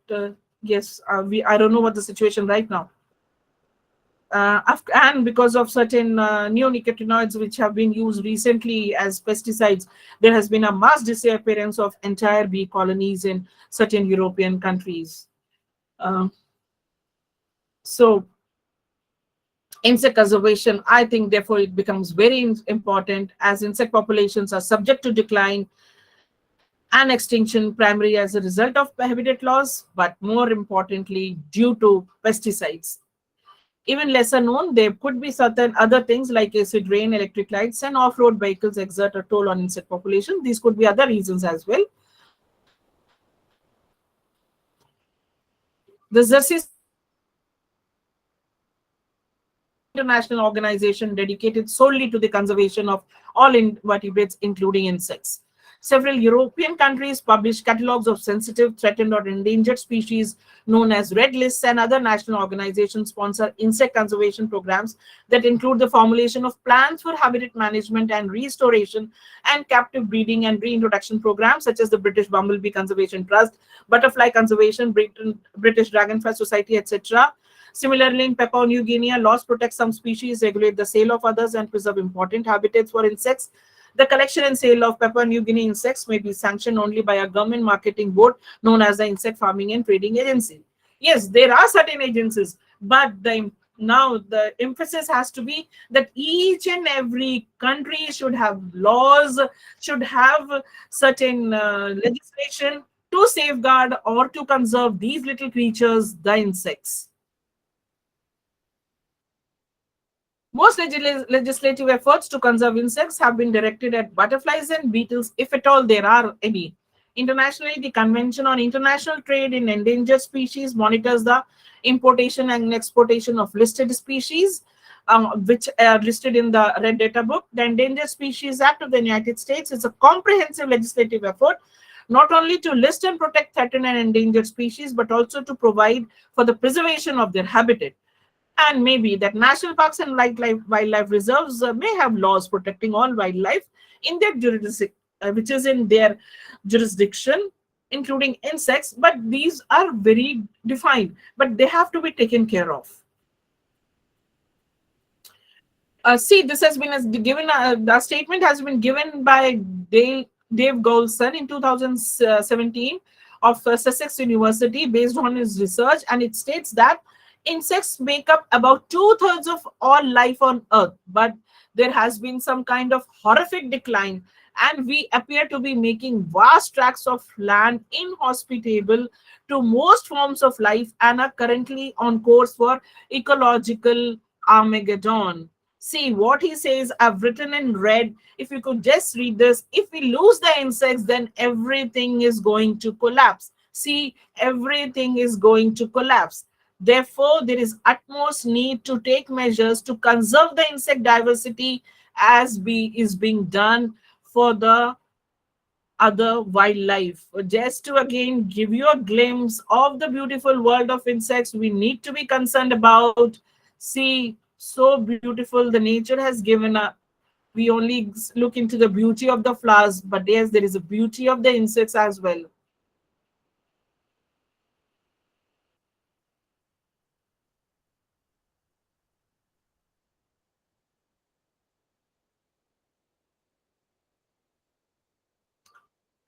yes, I don't know what the situation right now. And because of certain neonicotinoids which have been used recently as pesticides, there has been a mass disappearance of entire bee colonies in certain European countries. So insect conservation, I think, therefore, it becomes very important, as insect populations are subject to decline and extinction, primarily as a result of habitat loss, but more importantly, due to pesticides. Even lesser known, there could be certain other things like acid rain, electric lights, and off-road vehicles exert a toll on insect population. These could be other reasons as well. The Xerces international organization dedicated solely to the conservation of all invertebrates, including insects. Several European countries publish catalogs of sensitive, threatened, or endangered species known as red lists, and other national organizations sponsor insect conservation programs that include the formulation of plans for habitat management and restoration, and captive breeding and reintroduction programs such as the British Bumblebee Conservation Trust, Butterfly Conservation, British Dragonfly Society, etc. Similarly, in Papua New Guinea, laws protect some species, regulate the sale of others, and preserve important habitats for insects. The collection and sale of Papua New Guinea insects may be sanctioned only by a government marketing board known as the Insect Farming and Trading Agency. Yes, there are certain agencies, but now the emphasis has to be that each and every country should have laws, should have certain legislation to safeguard or to conserve these little creatures, the insects. Most legislative efforts to conserve insects have been directed at butterflies and beetles, if at all there are any. Internationally, the Convention on International Trade in Endangered Species monitors the importation and exportation of listed species, which are listed in the Red Data Book. The Endangered Species Act of the United States is a comprehensive legislative effort not only to list and protect threatened and endangered species, but also to provide for the preservation of their habitat. And maybe that national parks and wildlife reserves may have laws protecting all wildlife in their jurisdiction, which is in their jurisdiction, including insects, but these are very defined, but they have to be taken care of. See, this has been given, the statement has been given by Dave Golson in 2017 of Sussex University based on his research, and it states that insects make up about 2/3 of all life on Earth, but there has been some kind of horrific decline, and we appear to be making vast tracts of land inhospitable to most forms of life and are currently on course for ecological Armageddon. See what he says, I've written in red. If you could just read this, if we lose the insects, then everything is going to collapse. See, everything is going to collapse. Therefore, there is utmost need to take measures to conserve the insect diversity as is being done for the other wildlife. Just to again give you a glimpse of the beautiful world of insects we need to be concerned about. See, so beautiful the nature has given us. We only look into the beauty of the flowers, but yes, there is a beauty of the insects as well.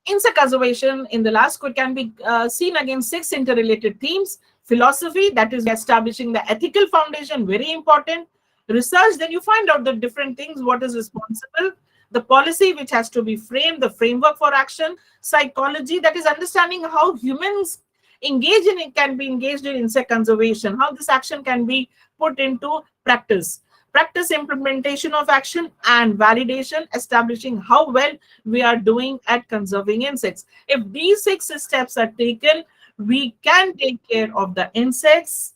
Insect conservation in the last quote can be seen against 6 interrelated themes. Philosophy, that is establishing the ethical foundation, very important. Research, then you find out the different things, what is responsible. The policy, which has to be framed, the framework for action. Psychology, that is understanding how humans engage in it, can be engaged in insect conservation, how this action can be put into practice. Practice implementation of action and validation, establishing how well we are doing at conserving insects. If these 6 steps are taken, we can take care of the insects.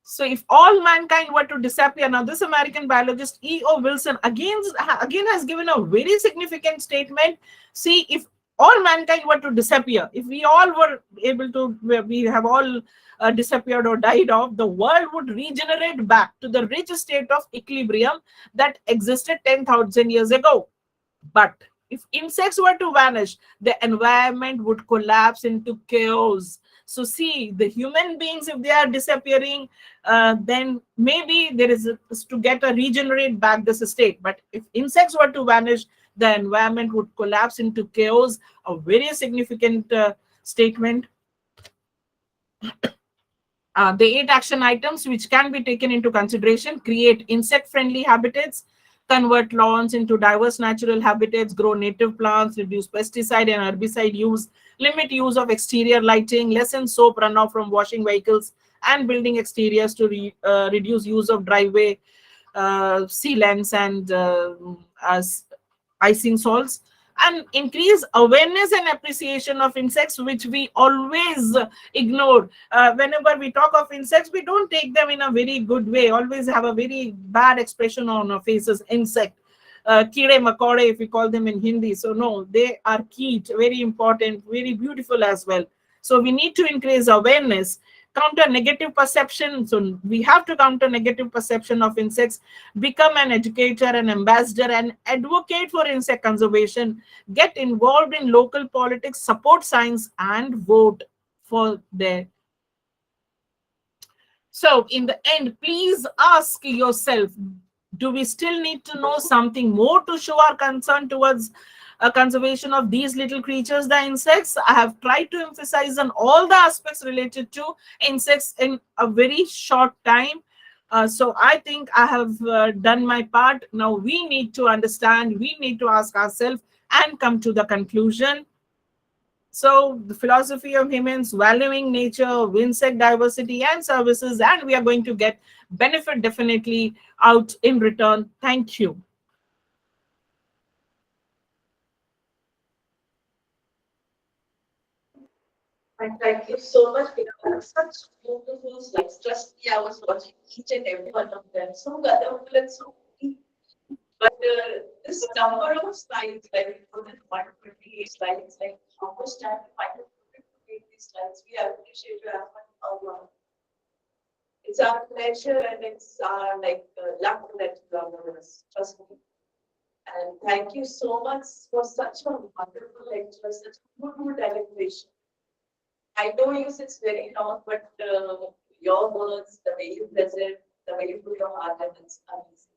So if all mankind were to disappear, now this American biologist E.O. Wilson again has given a very significant statement. See, if all mankind were to disappear, if we all were able to, we have all disappeared or died off, the world would regenerate back to the rich state of equilibrium that existed 10,000 years ago. But if insects were to vanish, the environment would collapse into chaos. So see, the human beings, if they are disappearing, then maybe there is to get a regenerate back this state. But if insects were to vanish, the environment would collapse into chaos. A very significant statement. The 8 action items which can be taken into consideration: create insect-friendly habitats, convert lawns into diverse natural habitats, grow native plants, reduce pesticide and herbicide use, limit use of exterior lighting, lessen soap runoff from washing vehicles and building exteriors to reduce use of driveway sealants and icing salts, and increase awareness and appreciation of insects, which we always ignore. Whenever we talk of insects, we don't take them in a very good way, always have a very bad expression on our faces. Insect, kide makode, if we call them in Hindi. So no, they are key, very important, very beautiful as well. So we need to increase awareness, counter negative perception. So we have to counter negative perception of insects, become an educator, an ambassador, and advocate for insect conservation, get involved in local politics, support science, and vote for their So in the end, please ask yourself, do we still need to know something more to show our concern towards conservation of these little creatures, the insects? I have tried to emphasize on all the aspects related to insects in a very short time. So I think I have done my part. Now we need to understand, we need to ask ourselves and come to the conclusion. So the philosophy of humans valuing nature, insect diversity and services, and we are going to get benefit definitely out in return. Thank you. And thank you so much because such beautiful slides. Trust me, I was watching each and every one of them. So colorful and so deep. But this number of slides, like more than 128 slides, like how much time you find it to make these slides? We appreciate your effort a lot. It's our pleasure and it's our luck that you are with us. Trust me. And thank you so much for such a wonderful lecture, such a good delegation. I know you it's very long, but your words, the way you present, the way you put your heart in, it's amazing.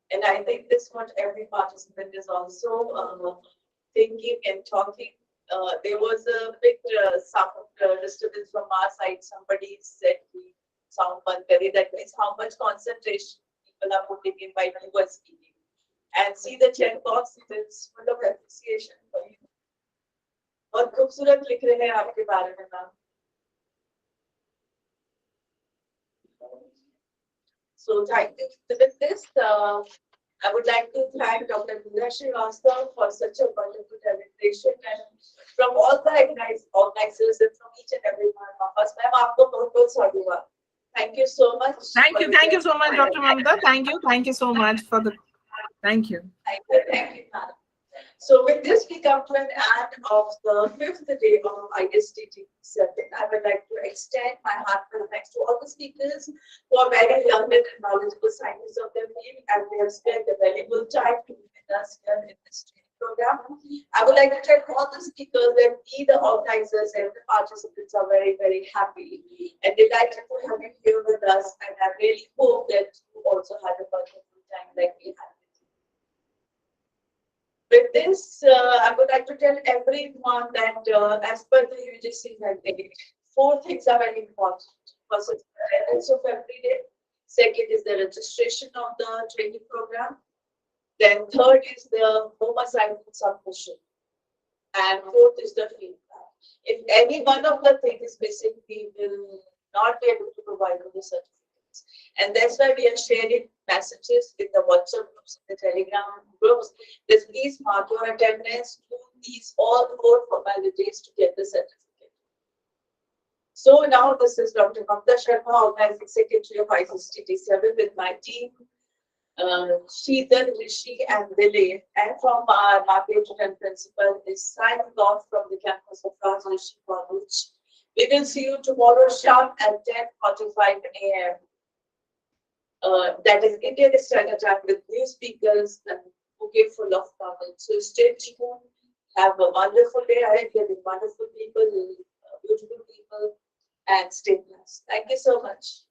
And I think this what every participant is also thinking and talking. There was a bit sound disturbance from our side. Somebody said we sound very. That means how much concentration people are putting in while you were speaking. And see the chat box, it's full of appreciation for you. बहुत खूबसूरत लिख रहे हैं आपके बारे में ma'am. So thank you. With this, I would like to thank Dr. Meera Srivastava for such a wonderful presentation and from all the organizers and from each and every one of us. Ma'am, आपको बहुत-बहुत साधुवाद. Thank you so much. Thank you so much, Dr. Mamta. Thank you so much for the. Thank you. Thank you, madam. So with this, we come to an end of the 5th day of ISTTP-7. I would like to extend my heartfelt thanks to all the speakers who are very learned and knowledgeable scientists of their field, and they have spent a valuable time to be with us here in this training program. I would like to thank all the speakers and we, the organizers and the participants, are very, very happy and delighted to have you here with us. And I really hope that you also had a wonderful time like we had. With this, I would like to tell everyone that as per the UGC mandate, 4 things are very important. First is the attendance of every day. Second is the registration of the training program. Then third is the home assignment submission. And fourth is the feedback. If any one of the things is missing, we will not be able to provide you the certificates. And that's why we are sharing messages in the WhatsApp groups, in the Telegram groups. That please mark your attendance, do these all 4 formalities to get the certificate. So now this is Dr. Mamta Sharma, Organizing Secretary of ISTTP-7 with my team, Sheetal, Rishi and Dilip, and from our market and principal is signing off from the campus of Rajrishi College. We will see you tomorrow sharp at 10:45 a.m. That is Indian Standard Time with new speakers and bouquet full of knowledge. So stay tuned. Have a wonderful day ahead with wonderful people, beautiful people, and stay blessed. Thank you so much.